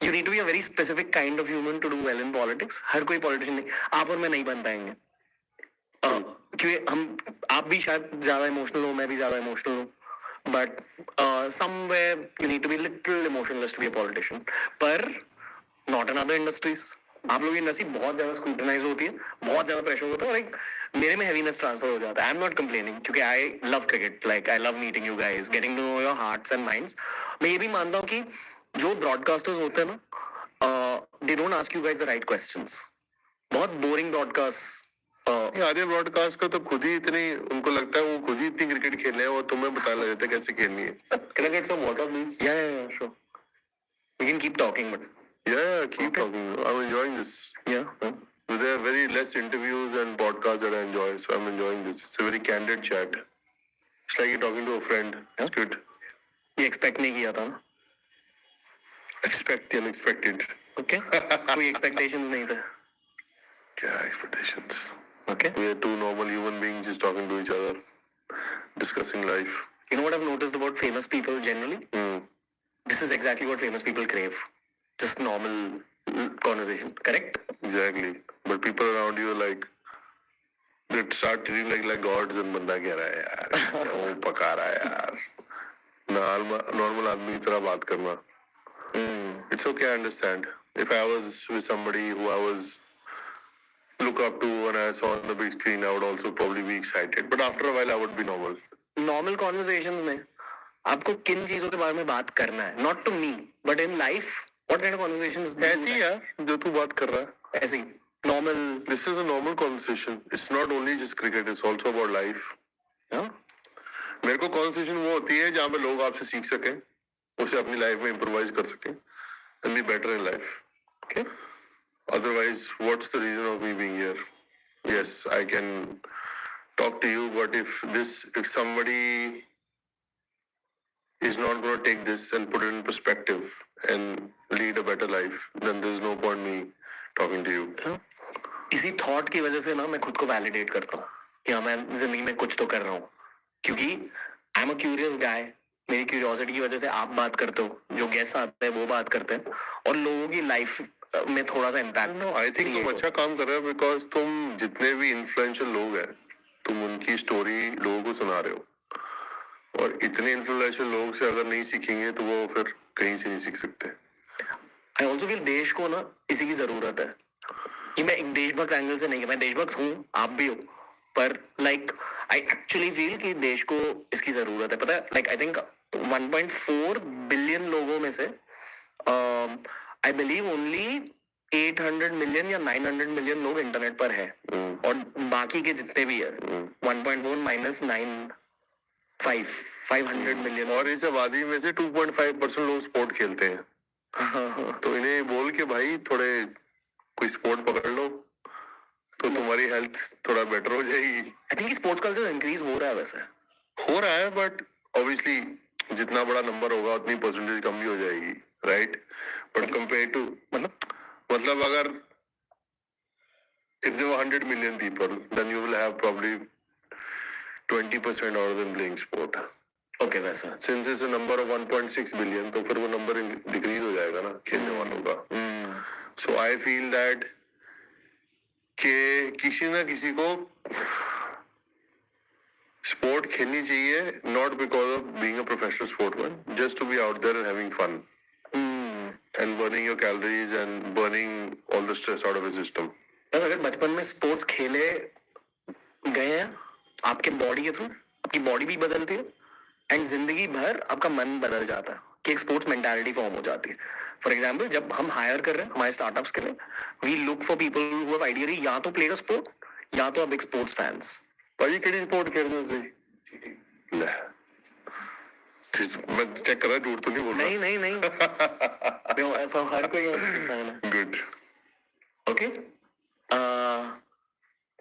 you need to be a very specific kind of human to do well in politics. हर कोई पॉलिटिशियन नहीं, आप और मैं नहीं बन पाएंगे क्योंकि आप भी शायद ज्यादा इमोशनल हो, मैं भी ज्यादा इमोशनल हूँ, but somewhere you need to be little emotionless to be a politician. पर नॉट इन अदर इंडस्ट्रीज। आप लोग की इंडस्ट्री बहुत ज्यादा स्क्रूटिनाइज होती है, बहुत ज्यादा प्रेशर होता है और एक मेरे में हैवीनेस ट्रांसफर हो जाता है। आई एम नॉट कंप्लेनिंग क्योंकि I love cricket, like I love meeting you guys, getting to know your hearts and minds. मैं ये भी मानता हूँ कि जो ब्रॉडकास्टर्स होते हैं ना, they don't ask you guys the right questions. बहुत बोरिंग ब्रॉडकास्ट ये आधे ब्रॉडकास्ट का तो खुद ही इतनी उनको लगता है वो खुद ही इतनी क्रिकेट खेल रहे हैं और तुम्हें बताने लग जाता है कैसे खेलनी है. Can I get some water, please? Yeah, sure. We can keep talking, but Yeah, keep Okay. talking. I'm enjoying this. yeah. There are very less interviews and podcasts that I enjoy, so I'm enjoying this. It's a very candid chat. It's like you're talking to a friend. It's good. ये expect नहीं किया था ना. Expect the unexpected. Okay कोई expectations नहीं थे. क्या expectations? Okay We are two normal human beings just talking to each other, discussing life. You know what I've noticed about famous people generally? This is exactly what famous people crave. Just normal conversation. Correct? Exactly. But people around you are like, they start treating like gods and बंदा कह रहा है यार, वो पका रहा है यार. Normal आदमी की तरह बात करना. It's okay, I understand. If I was with somebody who I was look up to and I saw on the big screen, I would also probably be excited. But after a while, I would be normal. Normal conversations में आपको किन चीजों के बारे में बात करना है? Not to me but in life what kind of conversations? ऐसे ही यार जो तू बात कर रहा है. ऐसे ही normal. This is a normal conversation. It's not only just cricket. It's also about life. मेरे को कॉन्वर्सेशन वो होती है जहाँ पे लोग आपसे सीख सकें, उसे अपनी लाइफ में इम्प्रोवाइज कर सकें and be better in life. Okay. Otherwise, what's the reason of me being here? Yes, I can talk to you, but if somebody is not going to take this and put it in perspective and lead a better life, then there's no point me talking to you. इसी thought की वजह से ना मैं खुद को validate करता हूँ कि हाँ मैं जिंदगी में कुछ तो कर रहा हूँ, क्योंकि आई एम अ क्यूरियस गाय. मेरी क्यूरियोसिटी की वजह से आप बात करते हो, जो गेस्ट आते हैं वो बात करते हैं और लोगों की लाइफ में थोड़ा सा इम्पैक्ट. नो, आई थिंक तुम अच्छा काम कर रहे हो बिकॉज तुम जितने भी इन्फ्लुएंशियल लोग हैं तुम उनकी स्टोरी लोगों को सुना रहे हो, और इतने इन्फ्लुएंशियल लोग से अगर नहीं सीखेंगे तो वो फिर कहीं से नहीं सीख सकते. आई ऑल्सो फील देश को ना इसी की जरूरत है. कि मैं एक देशभक्त एंगल से नहीं, मैं देशभक्त हूँ, आप भी हो, पर लाइक आई एक्चुअली फील कि देश को इसकी जरूरत है. पता है, लाइक आई थिंक 1.4 बिलियन लोगों में से आई बिलीव ओनली 800 मिलियन या 900 मिलियन लोग इंटरनेट पर है, और बाकी के जितने भी है 1.4 माइनस 500 मिलियन. और इस आबादी में से 2.5% लोग स्पोर्ट खेलते हैं. तो इन्हें बोल के भाई थोड़े कोई स्पोर्ट पकड़ लो तो तुम्हारी हेल्थ थोड़ा बेटर हो जाएगी. I think sports culture increase हो रहा है, वैसे हो रहा है, बट ऑब्वियसली जितना बड़ा नंबर होगा उतनी परसेंटेज कम भी हो जाएगी, राइट? बट कंपेयर टू मतलब अगर if there were 100 million people, then you will have probably 20% out of them playing sport. Okay वैसा. Since it's a number of 1.6 billion, तो फिर वो नंबर डिक्रीज हो जाएगा ना खेलने वालों का. So I feel that कि किसी ना किसी को स्पोर्ट खेलनी चाहिए, not because of being a professional sportsman, just to be out there and having fun and burning your calories and burning all the stress out of your system. बस अगर बचपन में स्पोर्ट्स खेले गए हैं आपके बॉडी के थ्रू, आपकी बॉडी भी बदलती है एंड जिंदगी भर आपका मन बदल जाता है कि एक स्पोर्ट्स मेंटालिटी फॉर्म हो जाती है. फॉर एग्जाम्पल, जब हम हायर कर रहे हैं हमारे स्टार्टअप्स के लिए, we look for people who have ideally या तो प्लेड अ स्पोर्ट या तो बिग स्पोर्ट्स फैंस. भाई किहड़ी स्पोर्ट खेलते हो तुसीं? ले मैं चेक कर रहा, झूठ तो नहीं बोल रहा. नहीं हर कोई फैन है. गुड. ओके,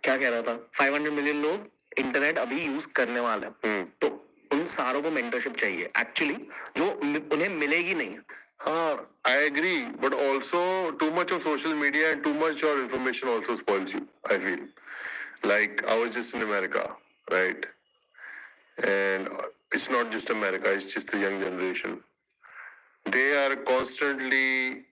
क्या कह रहा था? 500 मिलियन लोग इंटरनेट अभी यूज करने वाले हैं, तो उन सारों को मेंटरशिप चाहिए एक्चुअली, जो उन्हें मिलेगी नहीं. हाँ, I agree, but also too much of social media and too much of information also spoils you, I feel. Like, I was just in America, right? And it's not just America, it's just the young generation. They are constantly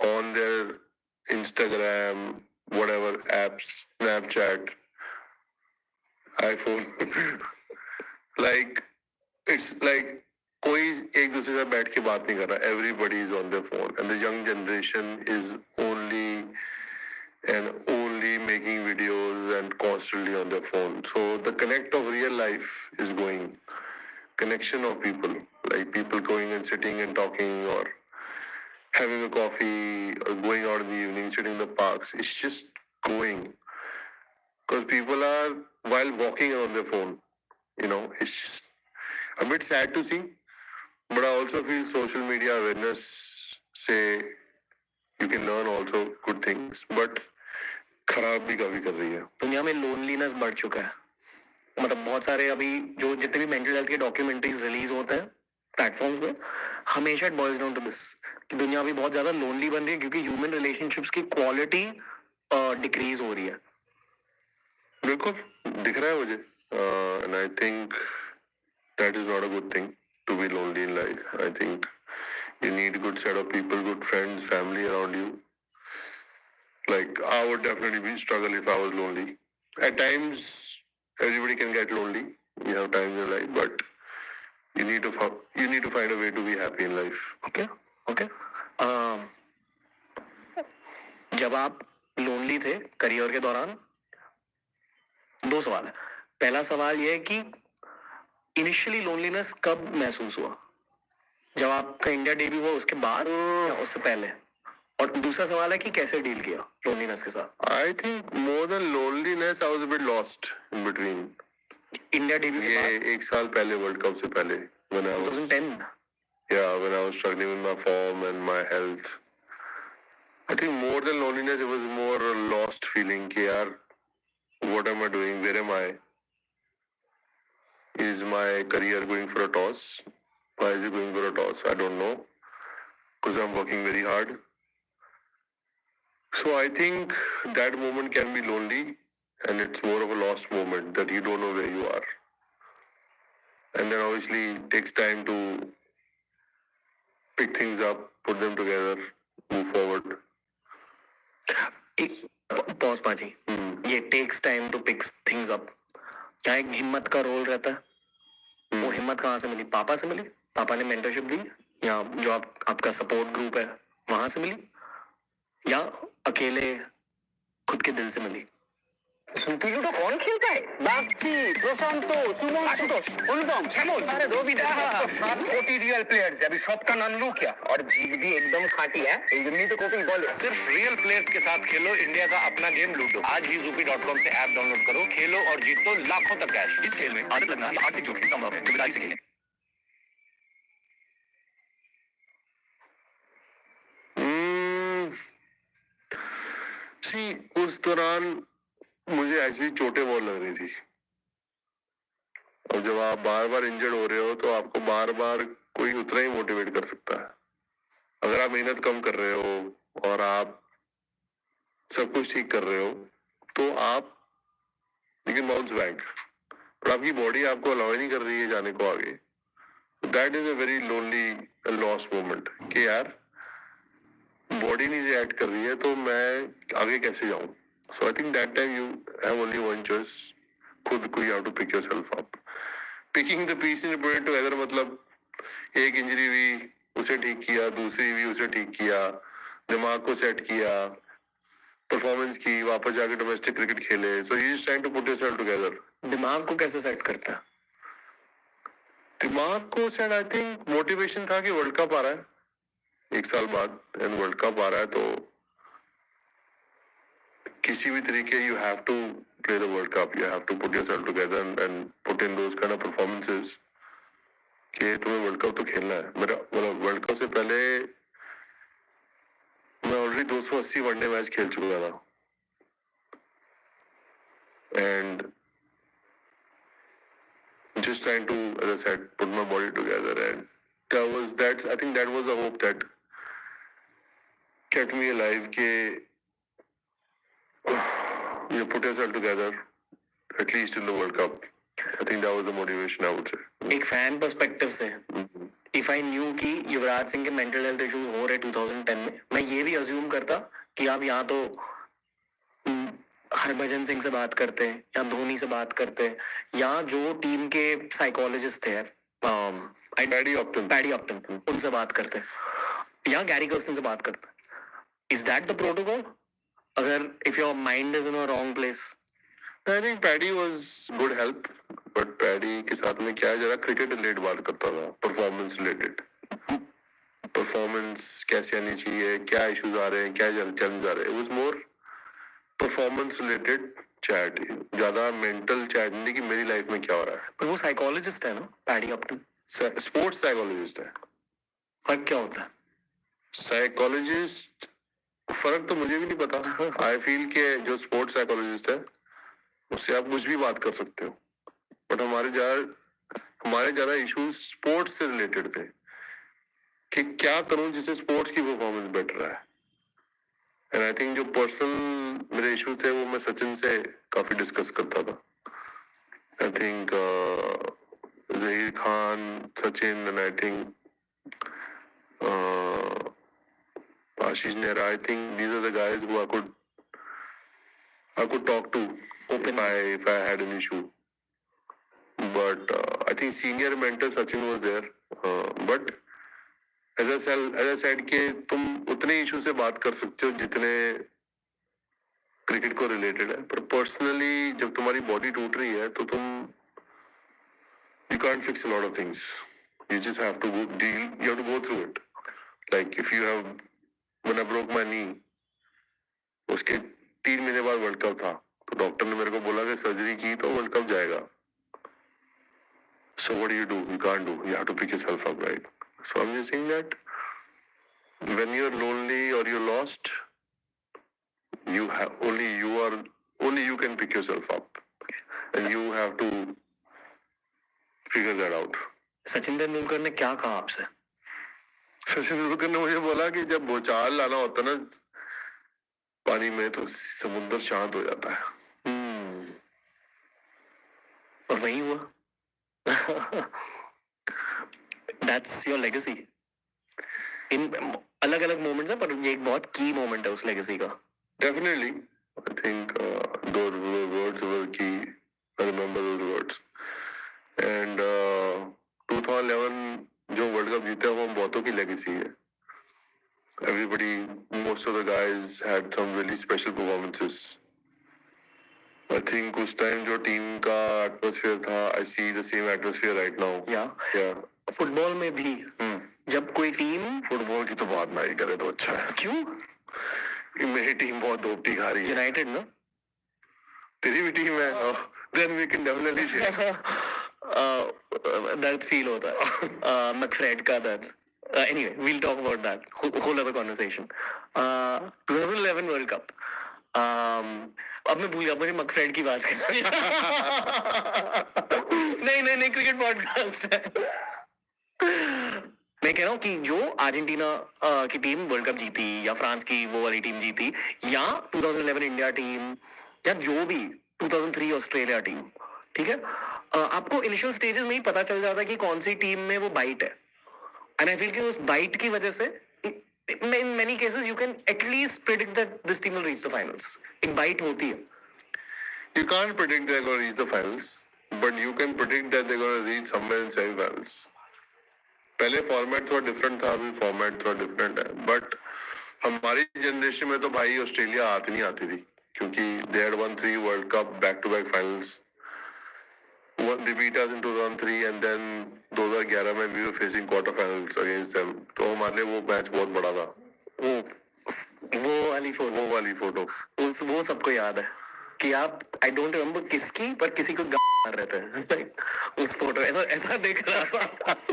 on their Instagram, whatever apps, Snapchat, iPhone. Like, it's like कोई एक दूसरे से बैठ के बात नहीं कर रहा. Everybody is on their phone, and the young generation is only making videos and constantly on their phone. So the connect of real life is going. Connection of people, like people going and sitting and talking or having a coffee or going out in the evening, sitting in the parks. It's just going. because people are while walking on their phone. It's just a bit sad to see, but I also feel social media awareness say you can learn also good things, but खराब भी काफी कर रही है. दुनिया में loneliness बढ़ चुका है. मतलब बहुत सारे अभी जो जितने भी मेंटल हेल्थ के डॉक्यूमेंट्रीज रिलीज होते हैं प्लेटफॉर्म्स पे, हमेशा it boils down to this कि दुनिया अभी बहुत ज्यादा लोनली बन रही है क्योंकि ह्यूमन रिलेशनशिप्स की क्वालिटी डिक्रीज हो रही है. बिल्कुल दिख रहा है मुझे, and I think that is not a good thing to be lonely in life. I think you need a good set of people, good friends, family around you. Like I would definitely be struggle if I was lonely. At times, everybody can get lonely. You have times in life, but you need to find a way to be happy in life. Okay. जब आप lonely थे career के दौरान, दो सवाल है. पहला सवाल ये है कि इनिशियली लोनलीनेस कब महसूस हुआ? जब आपका इंडिया डेब्यू हुआ उसके बाद या उससे पहले? और दूसरा सवाल है कि कैसे डील किया लोनलीनेस के साथ? I think more than loneliness, I was a bit lost in between. India debut के बाद? ये 1 साल पहले, वर्ल्ड कप से पहले, when I was 2010. Yeah, when I was struggling with my form and my health. I think more than loneliness, it was more a lost feeling कि यार, what am I doing? Where am I? Is my career going for a toss? Why is it going for a toss? I don't know. Because I'm working very hard. So I think that moment can be lonely, and it's more of a lost moment that you don't know where you are. And then obviously it takes time to pick things up, put them together, move forward. Pause पाजी, ये takes time to pick things up, क्या एक हिम्मत का role रहता है? वो हिम्मत कहाँ से मिली? पापा से मिली? पापा ने मेंटरशिप दी, या जो आपका सपोर्ट ग्रुप है वहां से मिली, या अकेले खुद के दिल से मिली? সুপিলুটো কোন খেলতে বাগচি প্রশান্ত সুমন আশুতোষ অনুপম শ্যামল अरे রবিদা 7 कोटि रियल प्लेयर्स है, अभी सबका नाम लूं क्या? और जीत भी एकदम खाटी है, इतनी तो कोटि बोले. सिर्फ रियल प्लेयर्स के साथ खेलो इंडिया का अपना गेम लूडो. आज ही zupi.com से ऐप डाउनलोड करो, खेलो और जीतो लाखों तक कैश. इस खेल में आदत लगना या आर्थिक जोखिम संभव है. जिम्मेदारी से खेलें. See, उस दौरान मुझे एक्चुअली चोटें बहुत लग रही थी. और जब आप बार बार इंजर्ड हो रहे हो तो आपको बार बार कोई उतना ही मोटिवेट कर सकता है. अगर आप मेहनत कम कर रहे हो और आप सब कुछ ठीक कर रहे हो तो आप यू कैन बाउंस बैक, पर आपकी बॉडी आपको अलाउ नहीं कर रही है जाने को आगे. That is a very lonely lost moment कि यार बॉडी नहीं रिएक्ट कर रही है तो मैं आगे कैसे जाऊं. So I think that time you have only one choice. खुद को you have to pick yourself up. Picking the pieces and putting it together मतलब एक इंजरी हुई उसे ठीक किया, दूसरी भी उसे ठीक किया, दिमाग को सेट किया, परफॉर्मेंस की, वापस जाके डोमेस्टिक क्रिकेट खेले. So you just trying to put yourself together. दिमाग को कैसे सेट करता है? दिमाग को सेट आई थिंक मोटिवेशन था कि वर्ल्ड कप आ रहा है 1 साल बाद, एंड वर्ल्ड कप आ रहा है तो किसी भी तरीके you have to play the World Cup. You have to put yourself together and put in those kind of performances कि तुम्हें वर्ल्ड कप तो खेलना है. मेरा मतलब वर्ल्ड कप से पहले मैं ऑलरेडी 280 वनडे मैच खेल चुका था, and just trying to, as I said, put my body together, and I think that was the hope that kept me alive कि you put yourself together at least in the World Cup. I think that was the motivation, I would say. एक fan perspective से if I knew कि युवराज सिंह के mental health issues हो रहे 2010 में, मैं ये भी अज्यूम करता कि आप यहाँ तो हरभजन सिंह से बात करते हैं या धोनी से बात करते हैं या जो टीम के साइकोलॉजिस्ट थे पैडी ऑप्टन उनसे बात करते हैं या गैरी कर्स्टन से बात करते हैं. इज दैट द प्रोटोकॉल अगर if your mind is in a wrong place? I think Paddy was good help, but Paddy के साथ में क्या जरा क्रिकेट रिलेटेड बात करता था, परफॉर्मेंस रिलेटेड. परफॉर्मेंस कैसे आनी चाहिए, क्या इश्यूज आ रहे हैं, क्या चैलेंज आ रहे हैं. It was more performance related chat, ज्यादा मेंटल चैट नहीं कि मेरी लाइफ में क्या हो रहा है। पर वो साइकोलॉजिस्ट है ना पैडी अपटन, स्पोर्ट्स साइकोलॉजिस्ट है। फर्क क्या होता है? साइकोलॉजिस्ट फर्क तो मुझे भी नहीं पता। आई फील के जो स्पोर्ट्स साइकोलॉजिस्ट है उससे आप कुछ भी बात कर सकते हो, बट हमारे ज्यादा इश्यूज स्पोर्ट्स से रिलेटेड थे कि क्या करूं जिससे स्पोर्ट्स की परफॉर्मेंस बेटर है। एंड आई थिंक जो पर्सनल मेरे इश्यूज थे वो मैं सचिन से काफी डिस्कस करता था। I think Zaheer Khan, Sachin, and I think Ashish Nehra, I think these are the guys who I could talk to if I had an issue. But I think senior mentor Sachin was there. But as I said कि तुम उतने issue से बात कर सकते हो जितने cricket को रिलेटेड है, पर पर्सनली जब तुम्हारी बॉडी टूट रही है तो तुम you can't fix a lot of things. You just have to you have to go through it. Like if you have when I broke my knee, उसके 3 महीने बाद वर्ल्ड कप था, तो डॉक्टर ने मेरे को बोला कि सर्जरी की तो वर्ल्ड कप जाएगा। So what do? You can't do. You have to pick yourself up, right? So I'm just saying that when you're lonely or you're lost, only you can pick yourself up, and you have to figure that out. Sachin Tendulkar ने क्या कहा आपसे? सचिन तेंदुलकर ने मुझे बोला कि जब भूचाल लाना होता है ना पानी में तो समुद्र शांत हो जाता है। और वही हुआ। That's your legacy. इन अलग अलग मोमेंट्स हैं, पर ये एक बहुत की मोमेंट है उस लेगेसी का। Definitely, I think those words were key. I remember those words. And 2011 जो वर्ल्ड कप जीते वो बहुतों की लेगेसी है। Everybody, most of the guys had some really special performances. I think उस टाइम जो टीम का एटमॉस्फेयर था, I see the same atmosphere right now. Yeah. Football में भी जब कोई टीम, फुटबॉल की तो बात ना ही करे तो अच्छा है। क्यों? कि मेरी टीम बहुत धोपटी खा रही है। यूनाइटेड ना? तेरी भी टीम है? Then we can definitely share. दर्द फील होता है, मैकफ्रेड का दर्द। Anyway, we'll talk about that. Whole other conversation. 2011 world cup. अब मैं भूल गया, मुझे मैकफ्रेड की बात करनी है। नहीं, क्रिकेट पॉडकास्ट है। मैं कह रहा हूँ कि जो अर्जेंटीना की टीम वर्ल्ड कप जीती, या फ्रांस की वो वाली टीम जीती, या 2011 इंडिया टीम, या जो भी 2003 ऑस्ट्रेलिया टीम, ठीक है, आपको इनिशियल स्टेजेस में ही पता चल जाता है कि कौन सी टीम में वो बाइट है। एंड आई फील कि उस बाइट की वजह से in many cases you can at least predict that this team will reach the finals. एक बाइट होती है। You can't predict they're going to reach the finals, but you can predict that they're going to reach somewhere in semi-finals. पहले format थोड़ा different था, अभी format थोड़ा different है, but हमारी जनरेशन में तो भाई ऑस्ट्रेलिया आती नहीं आती थी, क्योंकि they had won 3 world cup back-to-back finals. They beat us in 2003 and then 2011 में we were facing quarterfinals against them. तो हमारे लिए वो मैच बहुत बड़ा था। वो वाली फोटो वो सबको याद है कि आप, आई डोंट रिमेम्बर किसकी, पर किसी को मार रहे थे उस फोटो। ऐसा देख रहा था,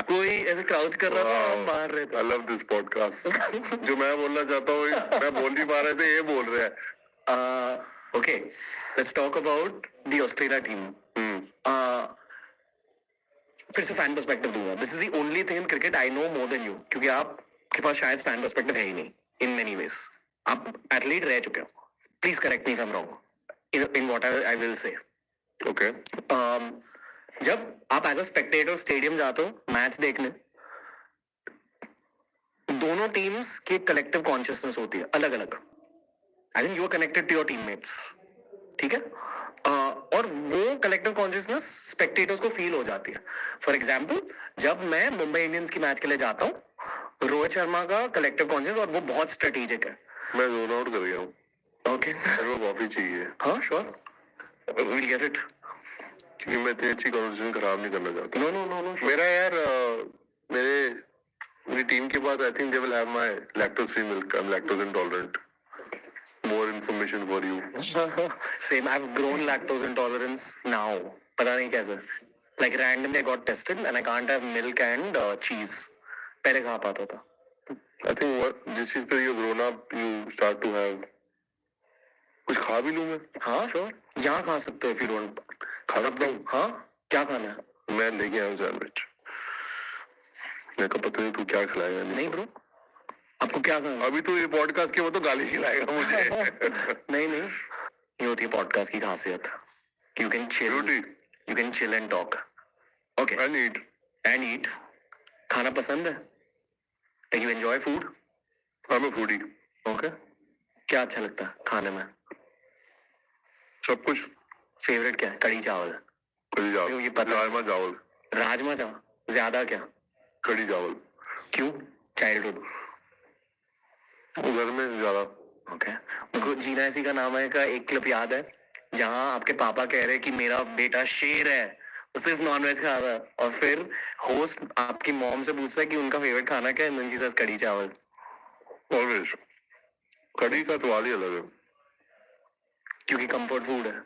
कोई ऐसे क्राउच कर रहा था, हम मार रहे थे। I love this podcast. जो मैं बोलना चाहता हूँ मैं बोल नहीं पा रहे थे, ये बोल रहे हैं। Okay, let's talk about the Australia team. फिर से फैन पर्सपेक्टिव दूंगा। This is the only thing in cricket I know more than you, क्योंकि आपके पास शायद फैन पर्सपेक्टिव है ही नहीं in many ways. आप एथलीट रह चुके हो। Please correct me if I'm wrong in what I will say. Okay. जब आप एज अ स्पेक्टेटर स्टेडियम जाते हो मैच देखने, दोनों टीम्स की कलेक्टिव कॉन्शियसनेस होती है अलग अलग। As in you are connected to your teammates, ठीक है, और वो कलेक्टिव कॉन्शियसनेस स्पेक्टेटर्स को फील हो जाती है। फॉर एग्जाम्पल, जब मैं मुंबई इंडियंस की मैच के लिए जाता हूँ, रोहित शर्मा का कलेक्टिव कॉन्शियस और वो बहुत स्ट्रेटेजिक है। मैं जोन आउट कर गया हूँ। ओके, मेरे को कॉफी चाहिए। हाँ श्योर, विल गेट इट, क्योंकि मैं इतनी अच्छी कॉन्वर्सेशन खराब नहीं करना चाहता। नो मेरा यार मेरी टीम के पास I think they will have my lactose free milk. I am lactose intolerant. information for you. Same. I've grown lactose intolerance now. पता नहीं कैसे. Like randomly I got tested and I can't have milk and cheese. पहले खा पाता था. I think जिस चीज पे you grown up, you start to have. कुछ खा भी लूँ मैं. हाँ sure. यहाँ खा सकते हो if you don't. खा सकता हूँ. हाँ क्या खाना है? मैं लेके आया हूँ सैंडविच. मेरे को पता नहीं तू क्या खिलाएगा. नहीं ब्रो. आपको क्या खाना? अभी तो ये पॉडकास्ट के वो तो गाली खिलाएगा मुझे. नहीं नहीं. ये होती है पॉडकास्ट की खासियत. You can chill. You can chill and talk. Okay. And eat. खाना पसंद है? Like you enjoy food? I'm a foodie. Okay. क्या अच्छा लगता है खाने में? सब कुछ. फेवरेट क्या है? कढ़ी चावल. कढ़ी चावल. ये पता. राजमा चावल. राजमा चावल. ज्यादा क्या? कढ़ी चावल. क्यों? चाइल्डहुड. घर में ज्यादा. ओके. मुझको जीना ऐसी का नाम है का एक क्लिप याद है जहाँ आपके पापा कह रहे कि मेरा बेटा शेर है, वो सिर्फ नॉनवेज खा रहा है, और फिर होस्ट आपकी मॉम से पूछता है कि उनका फेवरेट खाना क्या है, शी सेज कढ़ी चावल. ऑलवेज. कढ़ी का स्वाद ही अलग है. क्योंकि कंफर्ट फूड है.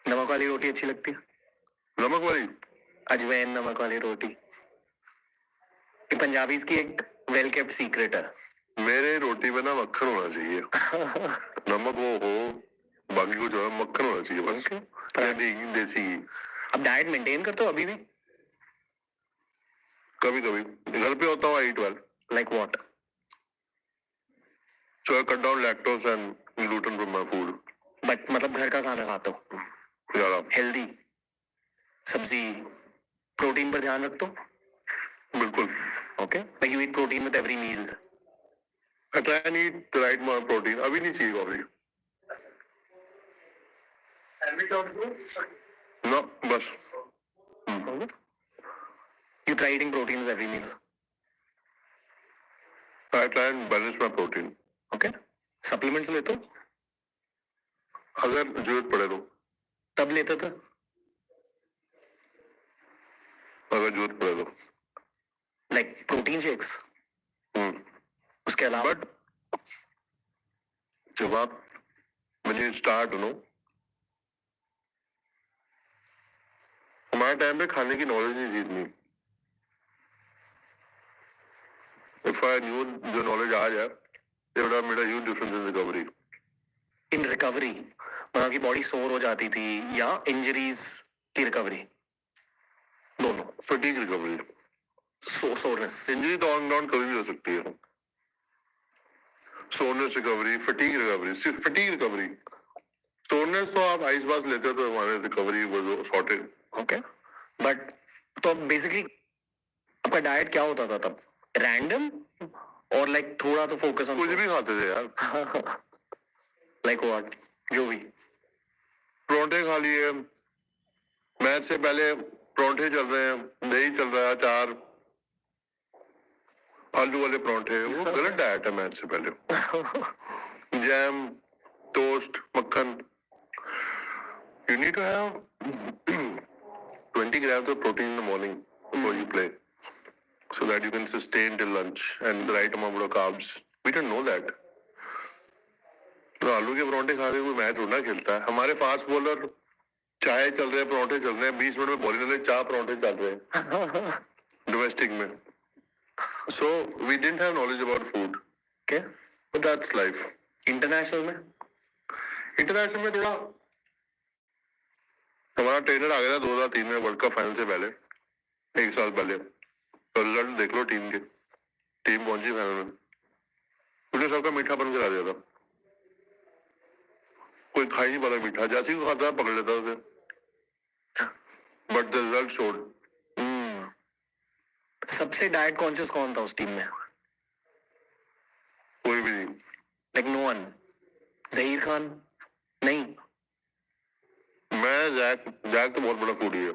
नमक वाली रोटी अच्छी लगती है? नमक वाली. अजवैन नमक वाली रोटी. ये पंजाबीज की एक वेल केप्ट सीक्रेट है. मेरे रोटी में ना मक्खन होना चाहिए. नमक वो हो, बाकी कुछ हो, मक्खन होना चाहिए बस. देसी घी. अब डाइट मेंटेन करते हो अभी भी? कभी कभी घर पे होता हूँ. I eat well. Like what? So I cut down lactose and gluten from my food. But मतलब घर का खाना खाते हो? ज्यादा. हेल्दी सब्जी प्रोटीन पर ध्यान रखते हो? बिल्कुल. Okay. Like you eat protein with every meal. I try and eat the right amount of protein. अभी नहीं चाहिए कॉफी. No, बस. You try eating protein with every meal. I try and balance my protein. Okay. Supplements लेते हो? अगर जरूरत पड़े तो. तब लेते थे? अगर जरूरत पड़े तो. Like protein shakes. उसके अलावा? But जब आप when you start, you know, हमारे टाइम पे खाने की नॉलेज नहीं थी इतनी. If I knew the knowledge आज है, it would have made a huge difference in recovery. In recovery, मतलब की बॉडी सोर हो जाती थी या इंजरीज की रिकवरी? दोनों. Fatigue recovery. सोरनेस. इंजरी तो ऑन डाउन कभी भी हो सकती है. Soreness recovery, fatigue recovery. सिर्फ फटीग रिकवरी. सोरनेस तो आप आइस बास लेते हो तो हमारे रिकवरी वो सॉर्टेड. ओके. बट तो बेसिकली आपका डाइट क्या होता था तब? रैंडम और लाइक थोड़ा तो फोकस ऑन? कुछ भी खाते थे यार. Like what? जो भी. परोंठे खा लिए. मैच से पहले परोंठे चल रहे हैं, दही चल रहा है, अचार, आलू वाले परोंठे. वो गलत डाइट है मैच से पहले. जैम, टोस्ट, मक्खन. You need to have 20 grams of protein in the morning before you play, so that you can sustain till lunch, and the right amount of carbs. We don't know that. तो आलू के परोंठे खा के कोई match थोड़ा खेलता है. हमारे फास्ट बॉलर चाय चल रहे हैं, परोंठे चल रहे हैं, 20 मिनट में बॉलिंग ले, चार परोंठे चल रहे हैं डोमेस्टिक में. So we didn't have knowledge about food. Okay. But that's life. International में? इंटरनेशनल में थोड़ा हमारा ट्रेनर आ गया था 2003 में वर्ल्ड कप फाइनल से पहले, एक साल पहले. तो रिजल्ट देख लो टीम के. टीम पहुंची फाइनल में. उन्हें सबका मीठा बंद करा दिया था. कोई खा ही नहीं पाता मीठा. जैसे ही खाता पकड़ लेता उसे. But the result showed. सबसे डाइट कॉन्शियस कौन था उस टीम में? कोई भी नहीं. Like no one. Zaheer Khan? नहीं. मैं जैक तो बहुत बड़ा फूडी है.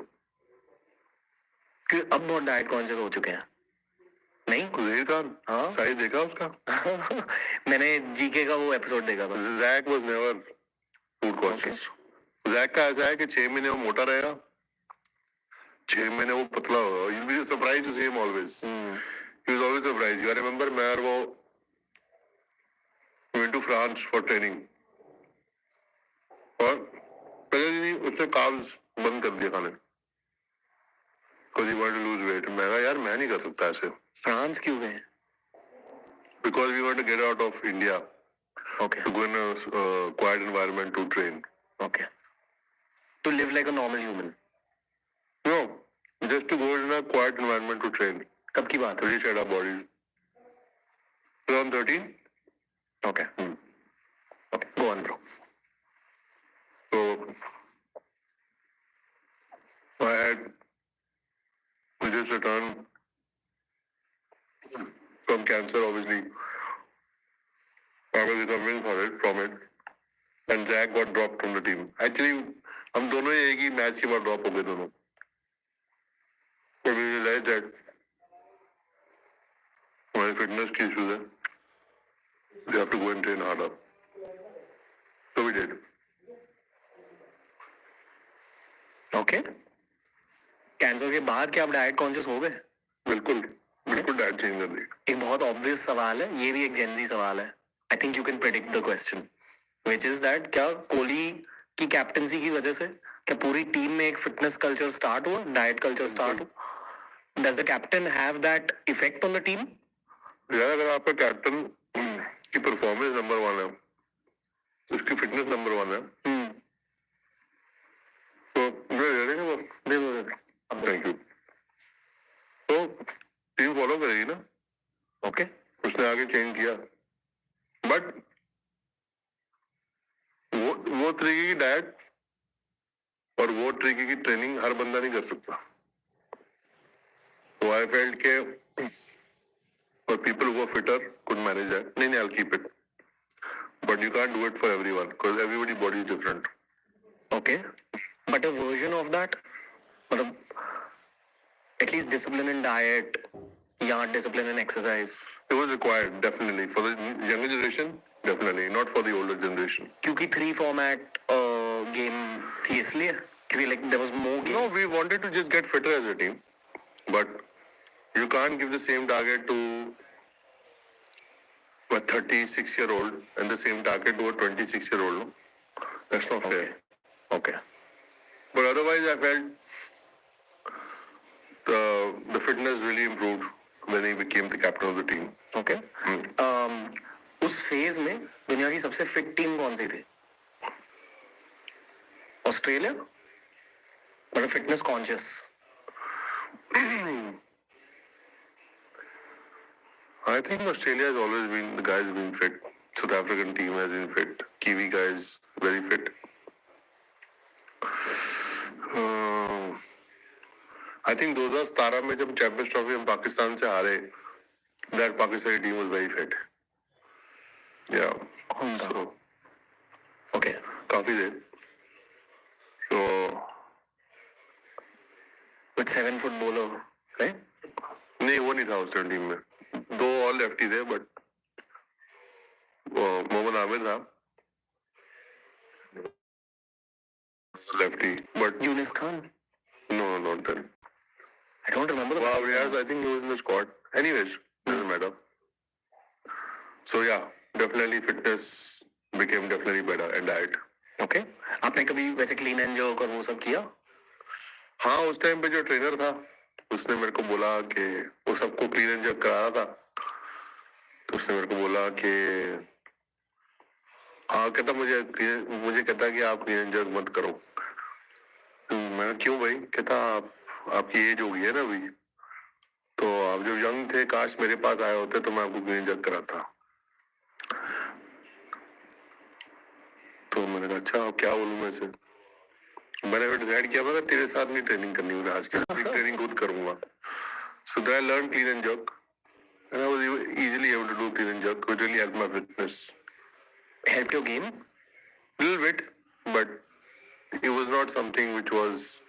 क्यों अब बहुत डाइट कॉन्शियस हो चुके हैं? नहीं. जहीर खान. हाँ. साहिब देखा उसका? मैंने जीके का वो एपिसोड देखा था. Zak was never food conscious. Zak का ऐसा है कि 6 महीने वो मोटा रहेगा, 6 महीने वो पतला होगा. You'll be surprised to see him always. He was always surprised. I remember मैं और वो went to France for training. और पहले दिन ही उसने कार्ब्स बंद कर दिया खाने, because he wanted to lose weight. मैं कहा यार मैं नहीं कर सकता ऐसे. फ्रांस क्यों गए? Because we want to get out of India Okay. to go in a quiet environment to train. Okay. To live like a normal human. No, just to go in a quiet environment to train. कब की बात है? Reset our bodies. 2013. Okay. Okay. Go on, bro. So I had just returned from cancer, obviously. I was recovering from it. And Jack got dropped from the team. Actually, हम दोनों ही एक ही match के बाद drop हो गए दोनों. But we realized that हमारी fitness की इश्यूज है. We have to go and train harder. So we did. Okay. Cancer के बाद क्या आप डाइट कॉन्शियस हो गए? बिल्कुल डाइट चेंज कर दी. एक बहुत ऑब्वियस सवाल है, ये भी एक जेनजी सवाल है. आई think you can predict the question, which is that क्या कोहली की कैप्टनसी की वजह से क्या पूरी टीम में एक फिटनेस कल्चर स्टार्ट हुआ, डाइट कल्चर स्टार्ट हुआ? Does the captain have that effect on the team? यार अगर आपका कैप्टन की परफॉर्मेंस नंबर 1 है, उसकी फिटनेस नंबर 1 है, तो दे देंगे वो. दे दो. Thank you. तो टीम फॉलो करेगी ना. ओके. उसने आगे चेंज किया, बट वो तरीके की डाइट और वो तरीके की ट्रेनिंग हर बंदा नहीं कर सकता. So I felt के for people who are fitter could manage that. नहीं, I'll keep it. But you can't do it for everyone because everybody's body is different. Okay. But a version of that, मतलब at least discipline in diet या discipline in exercise. It was required, definitely. For the younger generation, definitely. Not for the older generation. क्योंकि 3 format game थी इसलिए, क्योंकि like there was more games. No, we wanted to just get fitter as a team. But you can't give the same target to a 36-year-old and the same target to a 26-year-old. No? That's not fair. Okay. But otherwise, I felt the fitness really improved when he became the captain of the team. Okay. उस phase में दुनिया की सबसे fit team कौन सी थी? Australia? But fitness conscious. I think Australia has always been, the guys have been fit. South African team has been fit. Kiwi guys, very fit. I think 2017 में जब champions trophy हम पाकिस्तान से हारे, that Pakistani team was very fit. Yeah. So, Okay. काफी थे. So, With 7 foot bowler, right? नहीं वो नहीं था उस टीम में. 2 और लेफ्टी थे, बट मोहम्मद आमिर था lefty, but Yunus Khan? no, not then. I don't remember the Wow, yes, I think he was in the squad. Anyways, doesn't matter. So yeah, definitely fitness became definitely better and diet. Okay. आपने कभी वैसे clean and jerk और वो सब किया? हाँ, उस time पे जो ट्रेनर था उसने मेरे को बोला कि वो सबको क्लीन एंड जर्क करा रहा था, तो उसने मेरे को बोला कि हाँ, कहता मुझे कहता कि आप क्लीन एंड जर्क मत करो. मैं क्यों भाई? कहता आपकी एज हो गई है ना अभी, तो आप जब यंग थे काश मेरे पास आए होते तो मैं आपको क्लीन जग कराता. तो मैंने कहा अच्छा अब क्या बोलूं मैं से. मैंने डिसाइड किया मैं तेरे साथ नहीं ट्रेनिंग करनी, मैंने आज के ट्रेनिंग खुद करूंगा. So that I learn clean and jug and I was easily able to do clean and jerk, which really helped my fitness. Helped your game? Little bit, but it was not something which was.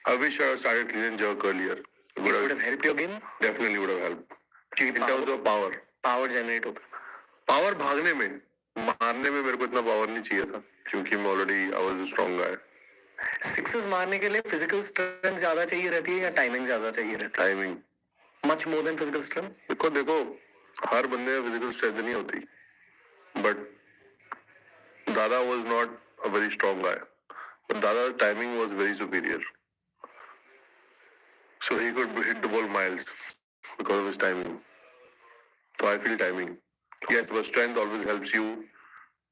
I wish I had started clean and jerk earlier. It would have helped your game? Definitely would have helped. In terms of power. Power generate होता. Power भागने में, मारने में मेरे को इतना power नहीं चाहिए था, क्योंकि मैं already I was a strong guy. Sixes मारने के लिए physical strength ज्यादा चाहिए रहती है या timing ज्यादा चाहिए रहती है? Timing. Much more than physical strength? देखो हर बंदे में physical strength नहीं होती. but Dada was not a very strong guy. But Dada's timing was very superior. So he could hit the ball miles because of his timing. So I feel timing. Yes, but strength always helps you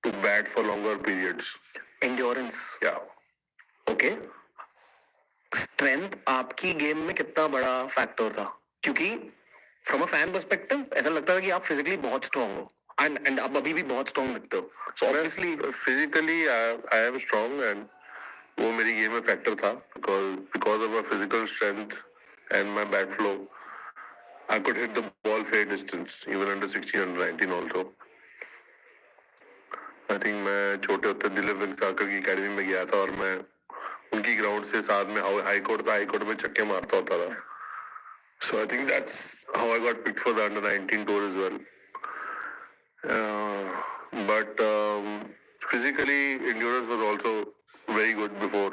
to bat for longer periods. Endurance. Yeah. Okay. Strength आपकी game में कितना बड़ा factor था? क्योंकि from a fan perspective ऐसा लगता था कि आप फिजिकली बहुत स्ट्रांग हो एंड आप अभी भी बहुत स्ट्रांग दिखते हो. So obviously Physically, I am strong and वो मेरी गेम में फैक्टर था because of my physical strength and my bat flow. I could hit the ball fair distance, even under 16, under 19 also. I think मैं छोटे होते दिलीप वेंकसाकर की academy में गया था और मैं उनकी ग्राउंड से साथ में हाई कोर्ट था, हाई कोर्ट में छक्के मारता होता था. So I think that's how I got picked for the under 19 tour as well. But physically, endurance was also very good before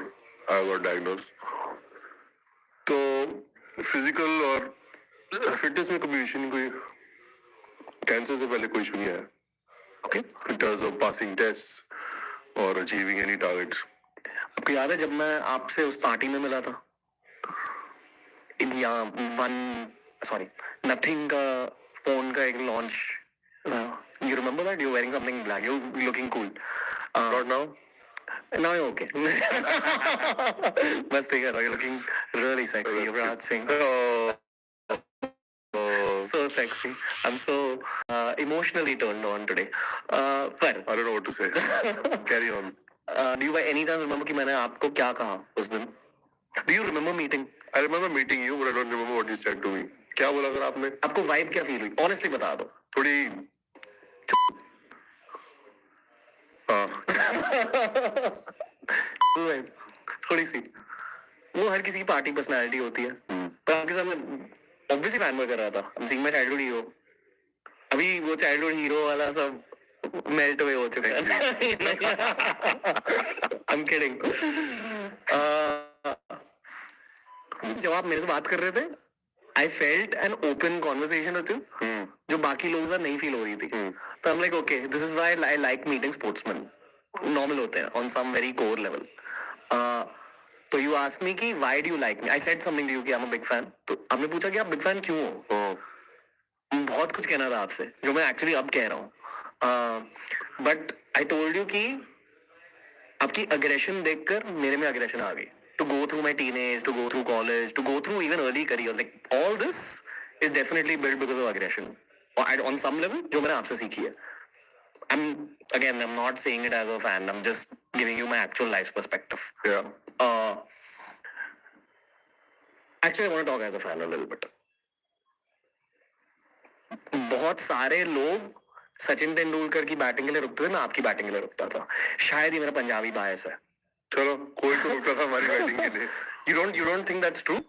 I got diagnosed. तो फिजिकल और फिटनेस में कभी इशू नहीं, कोई कैंसर से पहले कोई इशू नहीं आया. Okay. In terms of passing tests or achieving any targets. आपको याद है जब मैं आपसे उस पार्टी में मिला था इंडिया नथिंग का फोन का एक लॉन्च था. You remember that? You wearing something black, you looking cool. Not now. Now you're okay. बस ठीक है. You're looking really sexy, Yuvraj Sing. So sexy. I'm so emotionally turned on today. पर I don't know what to say. Carry on. do you by any chance remember कि मैंने आपको क्या कहा उस दिन? Do you remember meeting? I remember meeting you, but I don't remember what you said to me. क्या बोला sir आपने? आपको वाइब क्या फील हुई? ऑनेस्टली बता दो. थोड़ी हाँ Vibe, थोड़ी सी. वो हर किसी की पार्टी पर्सनालिटी होती है. पर आपके सामने ऑब्वियसली फैन कर रहा था. I'm seeing my childhood hero. अभी वो चाइल्डहुड हीरो वाला सब मेल्ट हुए हो चुका है. I'm kidding. जब आप मेरे से बात कर रहे थे I felt an open conversation with you जो बाकी लोगों से नहीं फील हो रही थी. तो I'm like okay, this is why I like meeting sportsmen. Normal होते हैं on some very core level. तो you asked me कि why do you like me? I said something to you कि I'm a big fan. तो आपने पूछा कि आप big fan क्यों हो? बहुत कुछ कहना था आपसे जो मैं एक्चुअली अब कह रहा हूँ. बट आई टोल्ड यू कि आपकी अग्रेशन देखकर मेरे में अग्रेशन आ गई. To go through my teenage, to go through college, to go through even early career, like all this is definitely build because of aggression on some level जो मैंने आपसे सीखी है. I'm not saying it as a fan. I'm just giving you my actual life perspective. Yeah. Actually, I want to talk as a fan a little bit. बहुत सारे लोग सचिन तेंदुलकर की batting के लिए रुकते थे, मैं आपकी बैटिंग के लिए रुकता था. शायद ये मेरा पंजाबी बायस है. चलो कोई तो रुकता था हमारी बैटिंग के लिए. You don't think that's true?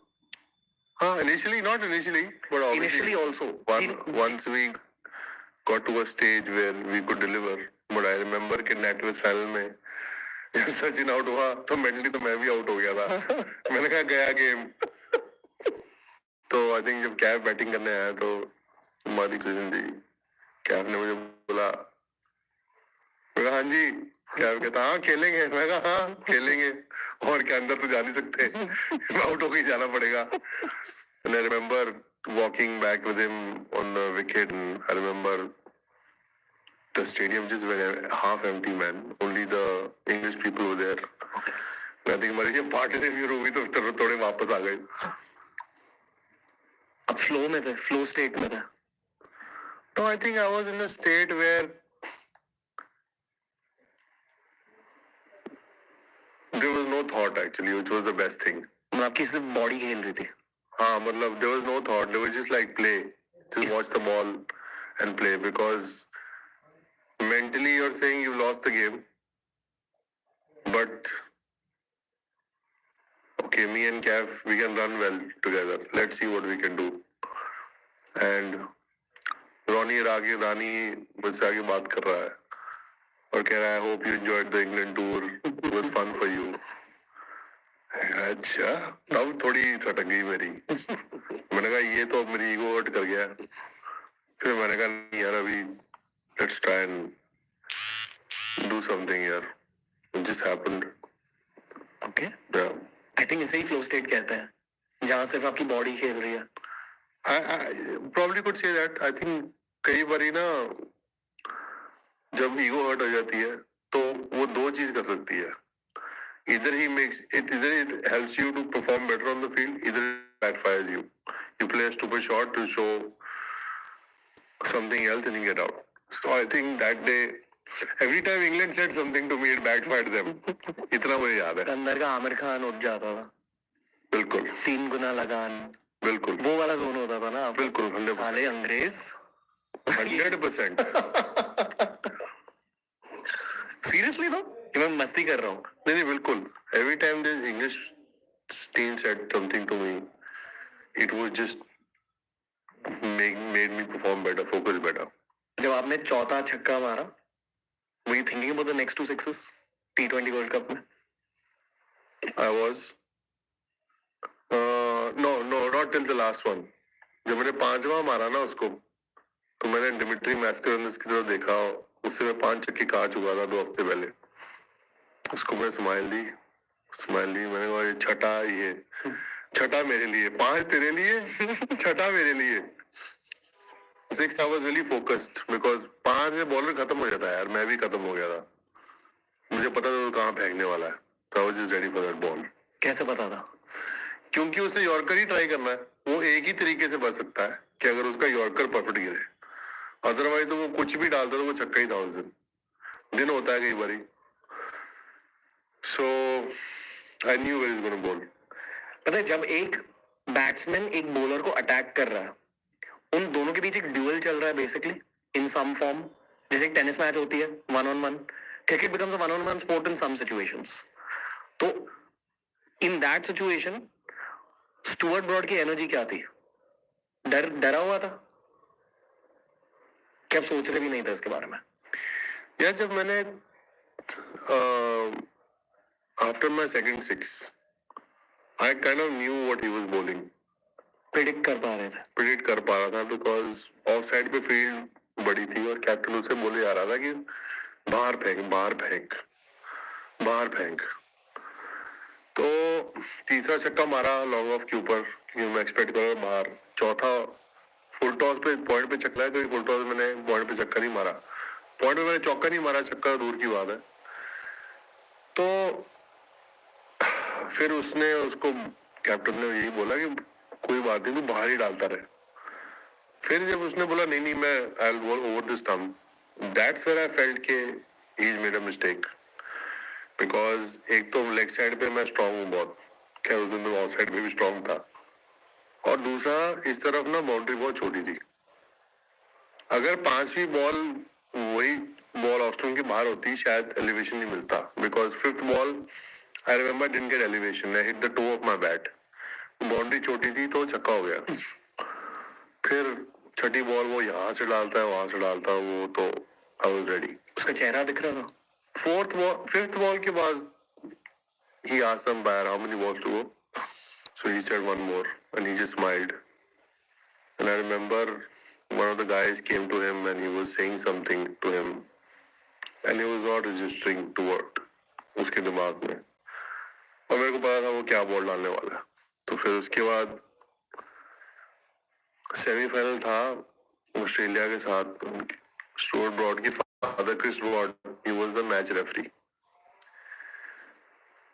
हाँ, initially, not initially, but obviously Initially also. once we got to a stage where we could deliver. But I remember कि नेट में फाइनल में जब सचिन आउट हुआ तो मेंटली तो मैं भी आउट हो गया था. मैंने कहा गया गेम. तो आई थिंक जब कैफ बैटिंग करने आया तो हमारी डिसीजन थी. कैफ ने मुझे बोला, मैं कहा हाँ जी. कैफ कहता हाँ खेलेंगे. मैं कहा हाँ खेलेंगे, और क्या अंदर तो जा नहीं सकते, आउट होके ही जाना पड़ेगा. And I remember walking back with him on the wicket, and I remember the stadium just went half empty, man. Only the English people were there. And I think हमारी ये पार्टी रिव्यू हुई तो थोड़े वापस आ गए. अब flow में थे, फ्लो स्टेट में थे. No, I think I was in a state where there was no thought actually, which was the best thing. आपकी सिर्फ बॉडी खेल रही थी. हाँ, मतलब there was no thought. There was just like play. Just watch the ball and play, because mentally you're saying you lost the game, but okay, me and Cav, we can run well together. Let's see what we can do. And रानी मुझसे आगे बात कर रहा है और कह रहा है hope you enjoyed the England tour. It was fun for you. अच्छा, तब थोड़ी सटक गई मेरी. मैंने कहा ये तो मेरी ईगो हर्ट कर गया. फिर मैंने कहा नहीं यार, अभी let's try and do something here. It just happened. Okay, Yeah. I think इसे ही फ्लो स्टेट कहते हैं, जहां सिर्फ आपकी बॉडी खेल रही है. I probably could say that. I think कई बारी ना जब ईगो हर्ट हो जाती है तो वो दो चीज कर सकती है. Either it helps you to perform better on the field, either it backfires you. You play a stupid shot to show something else and you get out. So I think that day, every time England said something to me, it backfired them. इतना मुझे याद है. अंदर का आमिर खान उठ जाता था. बिल्कुल. 3 गुना लगान. बिल्कुल. वो वाला जोन होता था ना. बिल्कुल. 100%. साले अंग्रेज. 100%. सीरियसली तो कि मैं मस्ती कर रहा हूँ. नहीं बिल्कुल. Every time the English team said something to me, it was just made me perform better, focus better. जब आपने चौथा छक्का मारा, were you thinking about the next 2 sixes T20 World Cup में? I was no, not till the last one. जब मैंने 5वां मारा ना उसको, तो मैंने डिमिट्री मैस्करेनस की तरफ देखा. उससे मैं 5 छक्के खा चुका था 2 हफ्ते पहले. उसको मैं स्माइल दी. मैंने कहा ये छठा मेरे लिए, 5 तेरे लिए, छठा मेरे लिए. 6 I was really focused because 5 में बॉलर खत्म हो जाता है यार. मैं भी खत्म हो गया था. मुझे पता था वो कहाँ फेंकने वाला है. So I was just ready for that ball. कैसे पता था? क्योंकि उसे यॉर्कर ही ट्राई करना है. वो एक ही तरीके से बच सकता है कि अगर उसका यॉर्कर परफेक्ट गिरे. अदरवाइज तो वो कुछ भी डालता तो वो छक्का ही था. उस दिन होता है कई बारी. So I knew where he's going to bowl. पता है जब एक बैट्समैन एक बॉलर को अटैक कर रहा है, उन दोनों के बीच एक ड्यूअल चल रहा है बेसिकली इन सम फॉर्म. जैसे एक टेनिस मैच होती है 1-on-1, cricket becomes a 1-on-1 sport in some situations. तो in that situation Stuart Broad की एनर्जी क्या थी? डरा हुआ था क्या? सोच रहे भी नहीं था इसके बारे में? यार जब मैंने after my second 6 I kind of knew what he was bowling. Predict कर पा रहा था बिकॉज ऑफ साइड पे फील्ड बड़ी थी और कैप्टन उसे बोले जा रहा था कि बाहर फेंक. तो तीसरा छक्का मारा लॉन्ग ऑफ के ऊपर, क्योंकि मैं एक्सपेक्ट कर रहा था बाहर. चौथा फुल टॉस पे पॉइंट पे छक्का है, क्योंकि फुल टॉस मैंने पॉइंट पे छक्का नहीं मारा. पॉइंट पे मैंने चौका नहीं मारा, छक्का दूर की बात है. तो फिर उसको कैप्टन ने यही बोला कि कोई बात नहीं, तू बाहर ही डालता रहे. फिर जब उसने बोला नहीं मैं I will bowl over this stump, that's where I felt के he is made a mistake. Because एक तो लेग साइड पे मैं स्ट्रांग हूँ बहुत, खैर उस दिन तो ऑफ साइड पे भी स्ट्रांग था. और दूसरा इस तरफ ना बाउंड्री बहुत छोटी थी. अगर 5वीं बॉल वही बॉल ऑफ स्टंप के बाहर होती शायद एलिवेशन नहीं मिलता. Because 5th ball I remember didn't get elevation, I hit the toe of my bat. Boundary छोटी थी तो छक्का हो गया. फिर छठी बॉल वो यहाँ से डालता है वहां से डालता है, वो तो आई वाज रेडी. उसका चेहरा दिख रहा था. 5th बॉल के बाद he asked umpire how many balls to go, so he said 1 more and he just smiled. And I remember one of the guys came to him and he was saying something to him and he was not registering to what उसके दिमाग में. और मेरे को पता था वो क्या बॉल डालने वाला है. तो फिर उसके बाद सेमीफाइनल था ऑस्ट्रेलिया के साथ. स्टुअर्ट ब्रॉड की father Chris Broad, he was the match referee.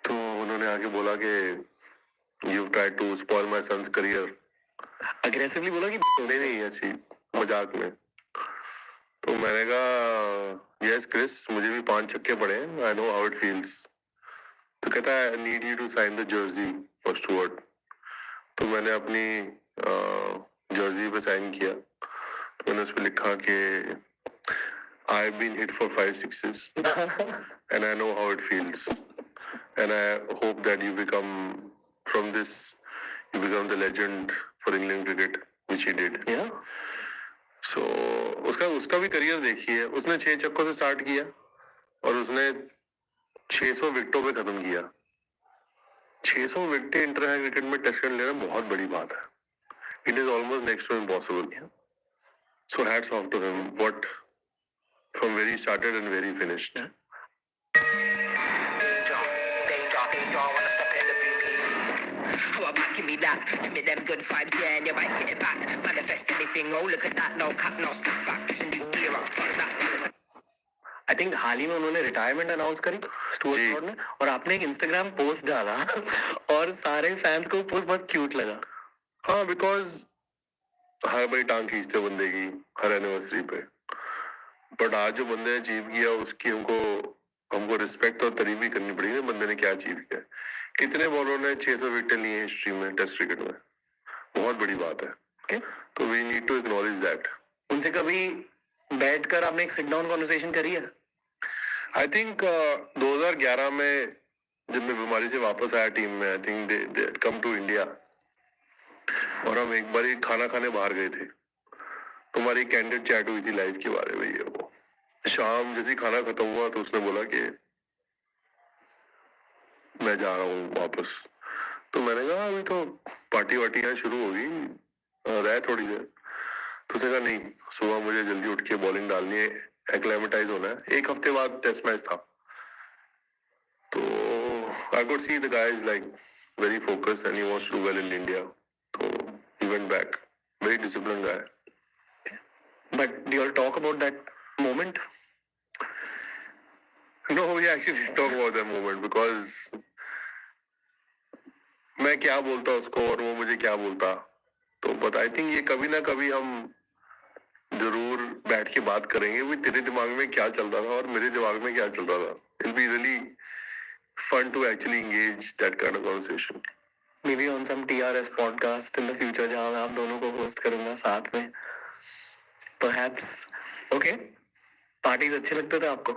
तो उन्होंने आके बोला कि you tried to spoil my son's career. Aggressively बोला कि नहीं अच्छी मजाक में. तो मैंने कहा यस क्रिस, मुझे भी 5 छक्के पड़े हैं, I know how it feels. तो कहता है I need you to sign the jersey for Stuart. तो मैंने अपनी जर्सी पे साइन किया. तो मैंने उस पर लिखा कि I have been hit for 5 sixes and I know how it feels and I hope that you become the legend for England cricket, which he did. Yeah. So उसका भी करियर देखिए. उसने 6 छक्कों से स्टार्ट किया और उसने 600 विकेटों पे खत्म किया. 600 विकेट इंटरनेशनल क्रिकेट में टेस्ट कर लेना बहुत बड़ी बात है. It is almost next to impossible. So hats off to him. What from where he started and where he finished. a back, give me that. Give me them good vibes, yeah, and you might get it back. Manifest anything, oh look at that, no cut, no snap back. It's a new era, fuck that. I think हाल ही में उन्होंने retirement announce करी Stuart ji. Broad ने, और आपने एक Instagram post डाला और सारे फैंस को पोस्ट बहुत क्यूट लगा. हाँ, बिकॉज हर भाई टांग खींचते बंदे की हर एनिवर्सरी पे, बट आज जो बंदे ने अचीव किया उसकी हमको रिस्पेक्ट और तारीफ भी करनी पड़ेगी ना. बंदे ने क्या अचीव किया, कितने बॉलरों ने 600 विकेट ली है हिस्ट्री में टेस्ट क्रिकेट में, बहुत बड़ी बात है. Okay? तो we need to acknowledge that. उनसे कभी बैठकर आपने एक सिट डाउन कॉन्वर्सेशन करी है? आई थिंक 2011 में जब मैं बीमारी से वापस आया टीम में, I think they come to India, और हम एक बार खाना खाने बाहर गए थे, तो हमारी कैंडिड चैट हुई थी लाइफ के बारे में. ये वो शाम जैसे ही खाना खत्म हुआ तो उसने बोला कि मैं जा रहा हूँ वापस. तो मैंने कहा अभी तो पार्टी वार्टी यहाँ शुरू होगी, रह थोड़ी देर. तो उसने कहा नहीं, सुबह मुझे जल्दी उठ के बॉलिंग डालनी है, एक्लेमेटाइज होना है. एक हफ्ते बाद टेस्ट मैच था, तो I could see the guy is like very focused and he wants to do well in India. तो he went back, very disciplined guy. But do you all talk about that moment? No, we actually didn't talk about that moment because मैं क्या बोलता उसको और वो मुझे क्या बोलता. तो बट आई थिंक ये कभी ना कभी हम जरूर बैठ के बात करेंगे भी तेरे दिमाग में क्या चल रहा था और मेरे दिमाग में क्या चल रहा था. It'll be really fun to actually engage that kind of conversation. Maybe on some TRS podcast in the future जहाँ मैं आप दोनों को होस्ट करूंगा साथ में. Perhaps. Okay. Parties अच्छे लगते थे आपको?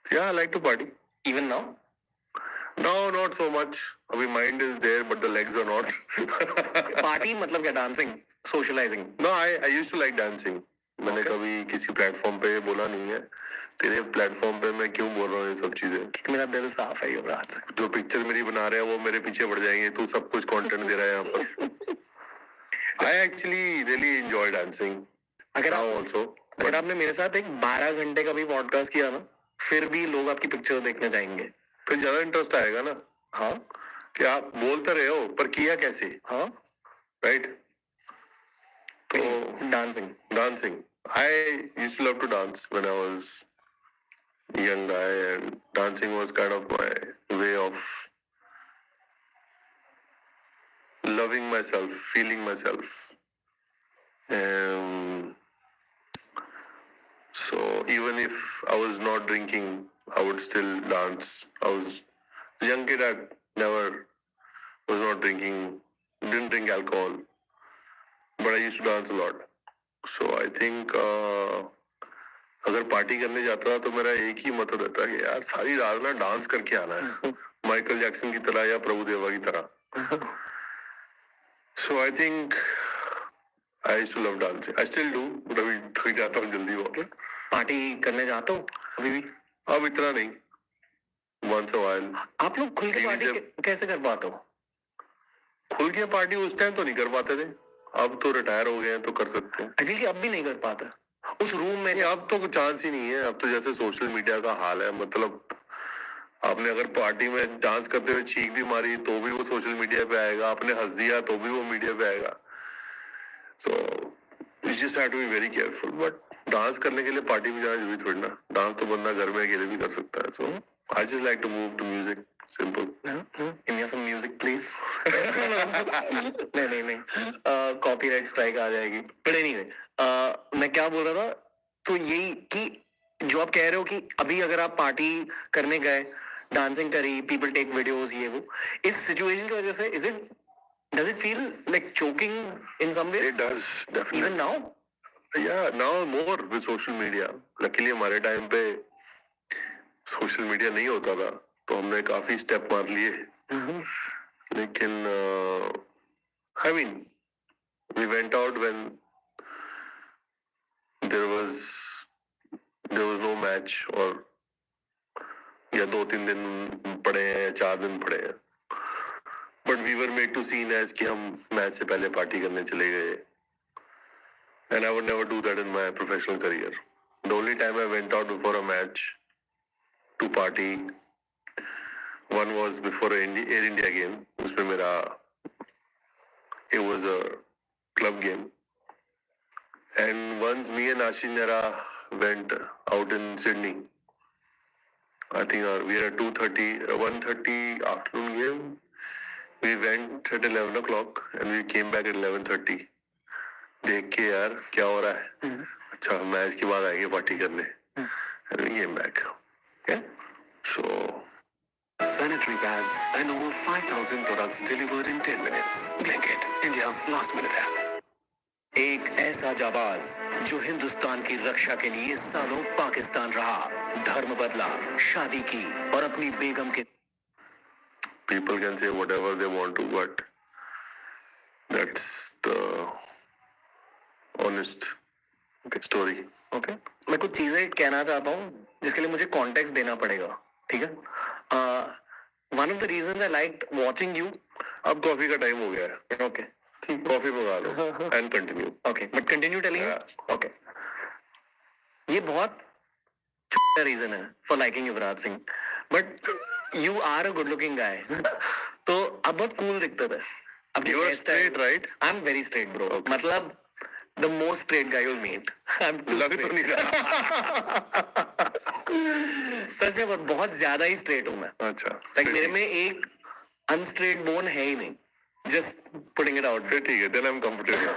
Yeah, I like to party. Even now? No, not so much. अभी mind is there but the legs are not. Party मतलब क्या? Dancing, socializing. No, I used to like dancing. मैंने कभी किसी प्लेटफॉर्म पे बोला नहीं है. तेरे प्लेटफॉर्म पे मैं क्यों बोल रहा हूँ ये सब चीजें. मेरा दिल साफ है युवराज से. जो पिक्चर मेरी बना रहे हैं वो मेरे पीछे पड़ जाएंगे. तू सब कुछ कंटेंट दे रहा है यहाँ पर. I actually really enjoy dancing. अगर Now also. अगर आपने मेरे साथ एक 12 घंटे का भी पॉडकास्ट किया ना, फिर भी लोग आपकी पिक्चर देखने जाएंगे. फिर ज्यादा इंटरेस्ट आएगा ना. हाँ, कि आप बोलते रहे हो पर किया कैसे, हाँ. राइट. तो dancing. I used to love to dance when I was a young guy, and dancing was kind of my way of loving myself, feeling myself. So even if I was not drinking, I would still dance. I was a young kid. I was not drinking, didn't drink alcohol, but I used to dance a lot. So I think अगर party करने जाता था तो मेरा एक ही मतलब रहता कि यार सारी रात ना डांस करके आना है, माइकल जैक्सन की तरह या प्रभुदेवा की तरह. So I think I used to love dancing. I still do, but अभी थक जाता हूँ जल्दी बहुत. पार्टी करने जाते हो अभी भी? अब इतना नहीं, once a while. आप लोग खुल के पार्टी कैसे कर पाते हो? खुल के पार्टी उस टाइम तो नहीं कर पाते थे, अब तो रिटायर हो गए हैं तो कर सकते हैं. आई फील कि अब भी नहीं कर पाते उस रूम में. अब तो चांस ही नहीं है. अब तो जैसे सोशल मीडिया का हाल है, मतलब आपने अगर पार्टी में डांस करते हुए चीख भी मारी तो भी वो सोशल मीडिया पे आएगा, आपने हंस दिया तो भी वो मीडिया पे आएगा. So you just have to be very careful. But dance करने के लिए पार्टी में जाना जरूरी थोड़ी ना. डांस तो बंदा घर में अकेले भी कर सकता है. So I just like to move to music. Simple. Give me some music please. नहीं. कॉपीराइट स्ट्राइक आ जाएगी. But anyway, मैं क्या बोल रहा था, तो यही कि जो आप कह रहे हो कि अभी अगर आप पार्टी करने गए, डांसिंग करी, पीपल टेक वीडियोस, ये वो, इस सिचुएशन की वजह से does it feel like choking in some ways? It does, definitely. Even now? Yeah, now more with social media. Luckily हमारे टाइम पे सोशल मीडिया नहीं होता था तो हमने काफी स्टेप मार लिए. लेकिन I mean we went out when there was no match, और या 2-3 दिन पड़े हैं या 4 दिन पड़े हैं, but we were made to seen as कि हम मैच से पहले पार्टी करने चले गए. And I would never do that in my professional career. The only time I went out before a match to party, one was before Air India game, उसमें मेरा It was a club game. And once me and Ashish Nehra went out in Sydney, I think we had a 1:30 afternoon game. We went at 11 o'clock and we came back at 11:30. देख के यार क्या हो रहा है, अच्छा match के बाद आएंगे पार्टी करने. And we came back. Okay. So Sanitary pads and over 5,000 products delivered in 10 minutes. Blinkit, India's last minute app. एक ऐसा जाबाज जो हिंदुस्तान की रक्षा के लिए सालों पाकिस्तान रहा, धर्म बदला, शादी की और अपनी बेगम के people can say whatever they want to, but that's the honest story. Okay मैं कुछ चीजें कहना चाहता हूँ जिसके लिए मुझे कॉन्टेक्स्ट देना पड़ेगा, ठीक है. One of the reasons I liked watching you. अब कॉफी का टाइम हो गया है. ओके कॉफी मंगा लो and continue. Okay but continue telling. Okay ये बहुत रीजन है for liking Yuvraj Singh, but you are a good looking guy. तो अब बहुत कूल दिखते थे. You are straight, right? I am very straight bro. मतलब the most straight guy you'll meet. I'm too लग तो straight. नहीं रहा. सच में बहुत ज्यादा ही स्ट्रेट हूँ मैं. अच्छा लाइक मेरे में एक अनस्ट्रेट बोन है ही नहीं. Just putting it out. फिर ठीक है, then I'm comfortable.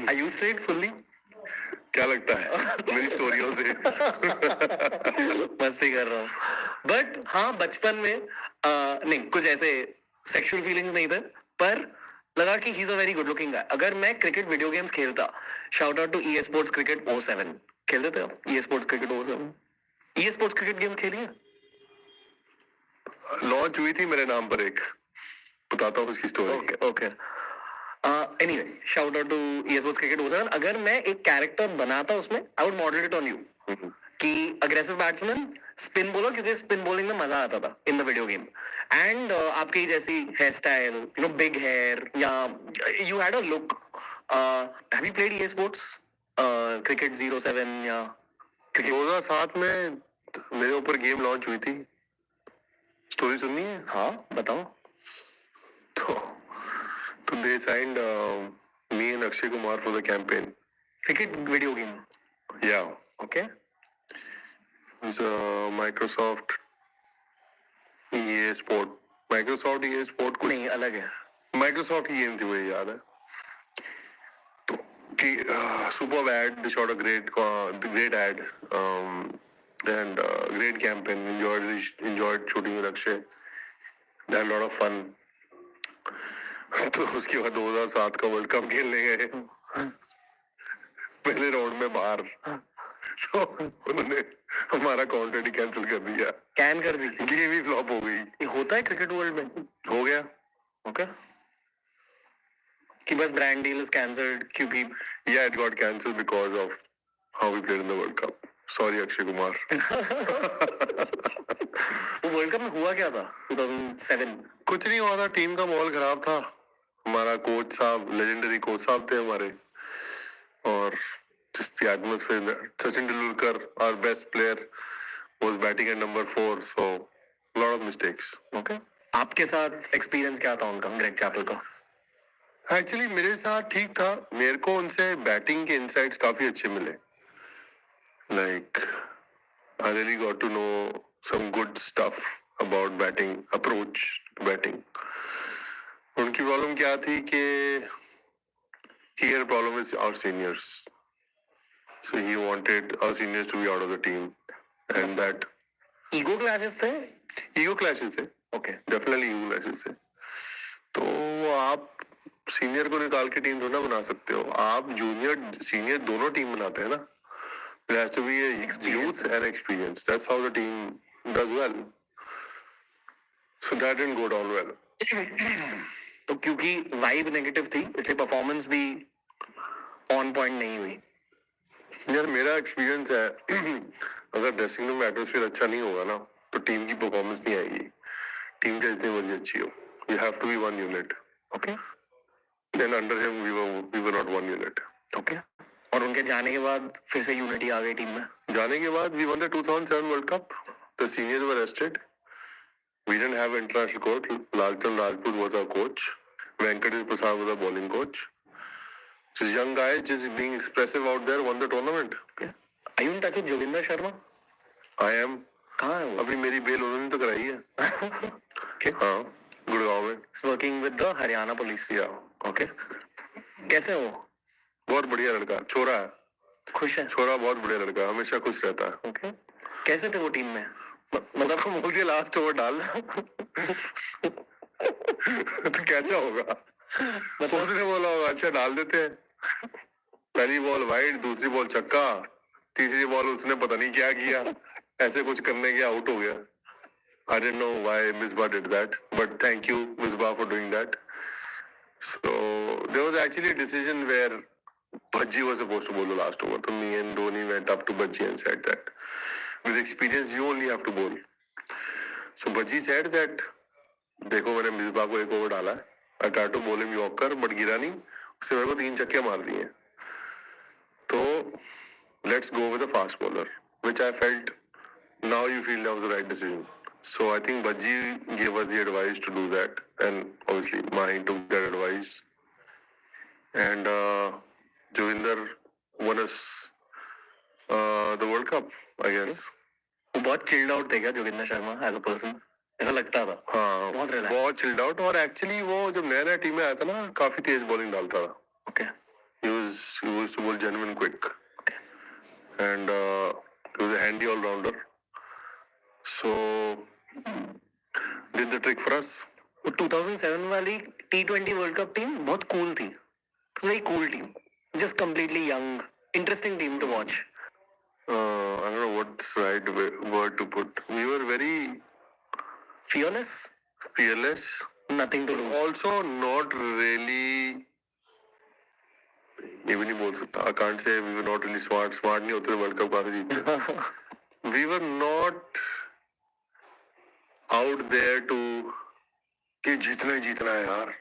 Are you straight fully? क्या लगता है मेरी स्टोरियों से? मस्ती कर रहा हूँ. बट हाँ बचपन में नहीं कुछ ऐसे सेक्सुअल फीलिंग्स नहीं थे, पर लगा कि he is a very good looking guy. अगर मैं क्रिकेट वीडियो गेम्स खेलता, shout out to EA sports cricket 07. खेलते थे आप EA sports cricket 07? EA sports cricket games खेली है? लॉन्च हुई थी मेरे नाम पर एक, बताता हूँ उसकी story. Okay okay. Anyway shout out to EA sports cricket 07. अगर मैं एक कैरेक्टर बनाता उसमें, I would model it on you कि अग्रेसिव बैट्समैन स्पिन बॉलर, क्योंकि स्पिन बॉलिंग में मजा आता था in the video game. And आपकी जैसी hair style, you know big hair, या you had a look. Have you played EA sports cricket 07 या क्रिकेट? 2007 में मेरे ऊपर गेम लॉन्च हुई थी. स्टोरी सुननी है? हाँ बताओ. तो they signed me and Akshay Kumar for the campaign. Cricket video game. Yeah. Okay. It was Microsoft EA Sport. Microsoft EA Sport कुछ नहीं अलग है. Microsoft की गेम थी, मुझे याद है. तो कि superb ad, they shot a great ad, and great campaign. Enjoyed shooting with Akshay. They had a lot of fun. तो उसके बाद 2007 का वर्ल्ड कप खेलने गए, पहले राउंड में बाहर. तो उन्होंने हमारा कॉन्ट्रैक्ट कैंसिल कर दिया. कैन कर दी. गेम ही फ्लॉप हो गई. ये होता है क्रिकेट वर्ल्ड में. हो गया. ओके कि बस ब्रांड डील इज कैंसल्ड क्योंकि Yeah, it got cancelled because of how we played in the World Cup. Sorry, Akshay Kumar. वो वर्ल्ड कप में हुआ क्या था 2007? कुछ नहीं हुआ था, टीम का माहौल खराब था. हमारा कोच साहब, लेजेंडरी कोच साहब थे हमारे, और just the atmosphere. Sachin Tendulkar, our best player, was batting at number 4, so a lot of mistakes. Okay. आपके साथ एक्सपीरियंस क्या था उनका, ग्रेग चैपल का? एक्चुअली मेरे साथ ठीक था. मेरे को उनसे बैटिंग के इनसाइट्स काफी अच्छे मिले. Like I really got to know some good stuff about batting, approach batting. उनकी प्रॉब्लम क्या थी कि he had a problem with our seniors, so he wanted our seniors to be out of the team, and that ego clashes थे. Ego clashes थे. Okay. Definitely ego clashes थे. तो आप senior को निकाल के टीम थोड़ा बना सकते हो. आप जूनियर सीनियर दोनों टीम बनाते हैं ना. There has to be a youth and experience. That's how the team does well. So that didn't go down well. तो क्योंकि वाइब नेगेटिव थी इसलिए परफॉर्मेंस भी ऑन पॉइंट नहीं हुई. यार मेरा एक्सपीरियंस है, अगर ड्रेसिंग रूम में एटमॉस्फेयर अच्छा नहीं होगा ना, तो टीम की परफॉर्मेंस नहीं आएगी. टीम का जितनी मर्जी अच्छी हो, you have to be one unit. Okay. Then under him we were not one unit. Okay. और उनके जाने के बाद फिर से यूनिटी आ गई टीम में. जाने के बाद we won the 2007 world cup. The seniors were rested. We didn't have international coach. Lalchand Rajput was our coach. Venkatesh Prasad was the bowling coach. This young guy just being expressive out there won the tournament. Okay. Are you in touch with Joginder Sharma? I am. कहाँ है वो? अभी मेरी bell उन्होंने तो कराई है. Okay. हाँ, गुड़गांव में. He's working with the Haryana police. Yeah. Okay. कैसे है वो? बहुत बढ़िया लड़का, छोरा है. खुश है? छोरा बहुत बढ़िया लड़का, हमेशा खुश रहता है. Okay. कैसे थे वो टीम में? मतलब उसको बोल दिया लास्ट ओवर डाल. तो कैसा होगा? उसने बोला होगा अच्छा डाल देते हैं. पहली बॉल वाइड, दूसरी बॉल छक्का, तीसरी बॉल उसने पता नहीं क्या किया, ऐसे कुछ करने के आउट हो गया. I didn't know why Misbah did that, but thank you Misbah for doing that. So there was actually a decision where Bhaji was supposed to bowl the last over. So me and Dhoni went up to Bhaji and said that with experience you only have to bowl. So Bhaji said that देखो मैंने मिसबा को एक over डाला है. I tried to bowl him Yorker but गिरा नहीं. उससे मेरे को 3 छक्के मार दिए. तो let's go with a fast bowler, which I felt now you feel that was the right decision. So I think Bhaji gave us the advice to do that, and obviously Mahi took that advice. And Jovinder won us the World Cup, I guess. वो बहुत chilled out थे क्या Joginder Sharma as a person? ऐसा लगता था. हाँ, बहुत relaxed. बहुत चिल्ड आउट. और एक्चुअली वो जब नया नया टीम में आया था ना, काफी तेज बॉलिंग डालता था. Okay. He was to bowl genuine quick, and he was a handy all rounder. So did the trick for us. वो 2007 वाली T20 वर्ल्ड कप टीम बहुत कूल थी. It was very cool team. Just completely young, interesting team to watch. I don't know what's the right word to put. We were very Fearless, fearless. nothing to lose. Also not really. ये भी नहीं बोल सकता. I can't say we were not really smart. Smart नहीं होते world cup कहाँ से जीतते. We were not out there to कि जीतना ही जीतना है यार,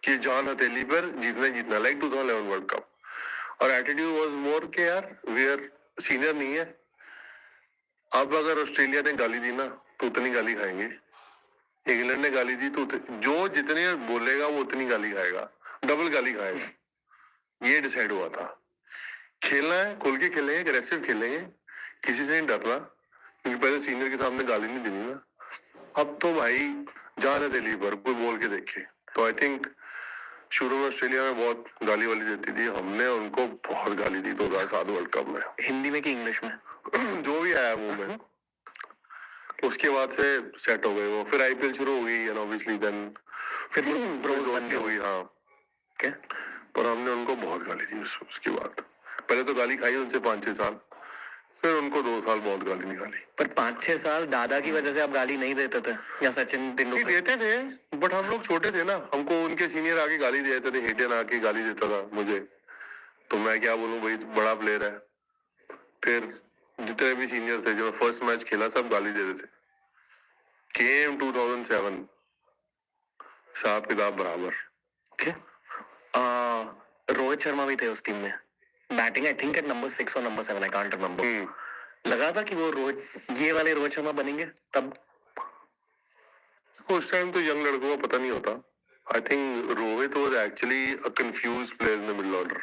कि जान हथेली पर जीतना ही जीतना. Like 2011 world cup. और एटीट्यूड वाज मोर के यार वी आर सीनियर नहीं है. अब अगर ऑस्ट्रेलिया ने गाली दी ना तो उतनी गाली खाएंगे. इंग्लैंड ने गाली दी तो जो जितने बोलेगा वो उतनी गाली खाएगा, डबल गाली खाएगा. ये डिसाइड हुआ था. खेलना है, खुल के खेलेंगे, अग्रेसिव खेलेंगे, किसी से नहीं डरना, क्योंकि पहले सीनियर के सामने गाली नहीं देनी ना. अब तो भाई जान है दिल्ली पर कोई बोल के देखे. तो आई थिंक शुरू में ऑस्ट्रेलिया में बहुत गाली वाली देती थी. हमने उनको बहुत गाली दी 2007 वर्ल्ड कप में. हिंदी में कि इंग्लिश में? जो भी आया मुंह में. उसके बाद से सेट हो गए वो. फिर आईपीएल शुरू हो गई एंड ऑब्वियसली देन फिर ब्रोज हो गई. हाँ, Okay. पर हमने उनको बहुत गाली दी उसके बाद. पहले तो गाली खाई उनसे 5-6 साल, फिर उनको 2 साल बहुत गाली निकाली. पर 5-6 साल दादा की वजह से आप गाली नहीं देते थे या सचिन नहीं तेंदुलकर? देते थे, बट हम लोग छोटे थे ना. हमको उनके सीनियर आके गाली दे देते थे. हेटियन आके गाली देता था मुझे, तो मैं क्या बोलूं भाई, बड़ा प्लेयर है. फिर जितने भी सीनियर थे, जब मैं फर्स्ट मैच खेला सब गाली दे रहे थे. गेम 2007 हिसाब किताब बराबर. Okay. रोहित शर्मा भी थे उस टीम में. Batting I think at number 6 और नंबर 7, आई कांट रिमेम्बर. लगा था कि वो ये वाले रोहित शर्मा बनेंगे तब? उस टाइम तो यंग लड़कों को पता नहीं होता. I think Rohit was actually a confuse player in the middle order,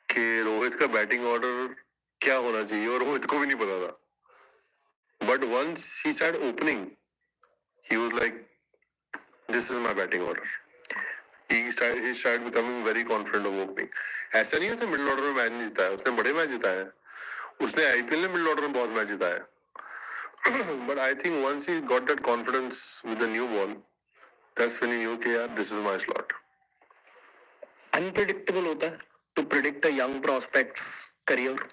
कि रोहित का बैटिंग ऑर्डर क्या होना चाहिए और रोहित को भी नहीं पता था. But once he started opening he was like this is my batting order. He started becoming very confident of opening. ऐसा नहीं है उसने मिडिल ऑर्डर में मैच नहीं जिताया. उसने बड़े मैच जिताए हैं. उसने आईपीएल में मिडिल ऑर्डर में बहुत मैच जिताया है. But I think once he got that confidence with the new ball, that's when he knew कि यार this is my slot. Unpredictable होता है to predict a young prospect's career.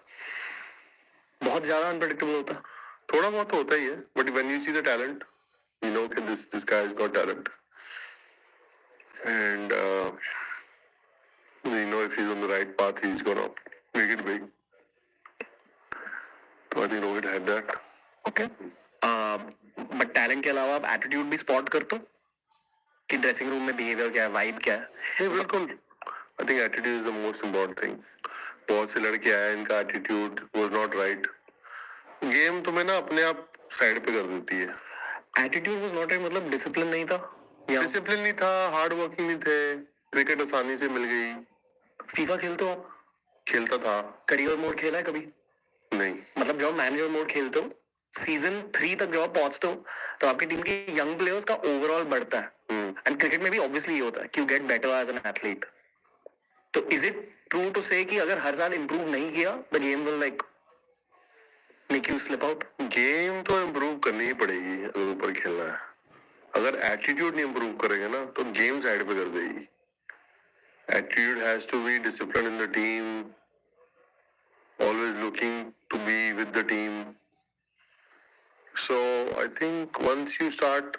बहुत ज्यादा अनप्रिडिक्टेबल होता है. थोड़ा बहुत होता ही है, but when you see the talent, you know कि this guy has got talent. And you know if he's on the right path, he's gonna make it big. So I think Rohit had that. Okay. But talent के अलावा आप attitude भी spot करते हो कि dressing room में behaviour क्या है, वाइब क्या है? नहीं, बिल्कुल. I think attitude is the most important thing. बहुत से लड़के आए, इनका attitude was not right. Game तुम्हें ना अपने आप साइड पे कर देती है. एटीट्यूड वाज नॉट राइट मतलब डिसिप्लिन नहीं था? या डिसिप्लिन नहीं था, हार्ड वर्किंग नहीं थे, क्रिकेट आसानी से मिल गई। फीफा खेलते हो? खेलता था। करियर मोड खेला है कभी? नहीं। मतलब जब मैनेजर मोड खेलते हो, सीजन 3 तक जब आप पहुंचते हो, तो आपकी टीम के यंग प्लेयर्स का ओवरऑल बढ़ता है। एंड क्रिकेट में भी ऑब्वियसली ये होता है कि you get better as an athlete. तो is it true to say कि अगर हर साल इंप्रूव नहीं किया, the game will like make you slip out? Game तो इम्प्रूव करनी ही पड़ेगी अगर ऊपर खेलना है। अगर एटीट्यूड नहीं इम्प्रूव करेंगे ना तो गेम साइड पे कर देगी। Attitude has to be discipline in the team, always looking to be with the team. So I think once you start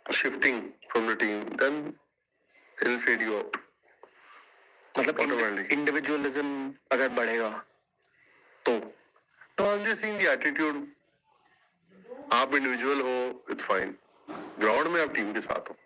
shifting from the team, then it'll fade you out. मतलब Automatically. Individualism अगर बढ़ेगा तो No, I'm just saying the attitude. आप individual हो, it's fine. Ground में आप team के साथ हो।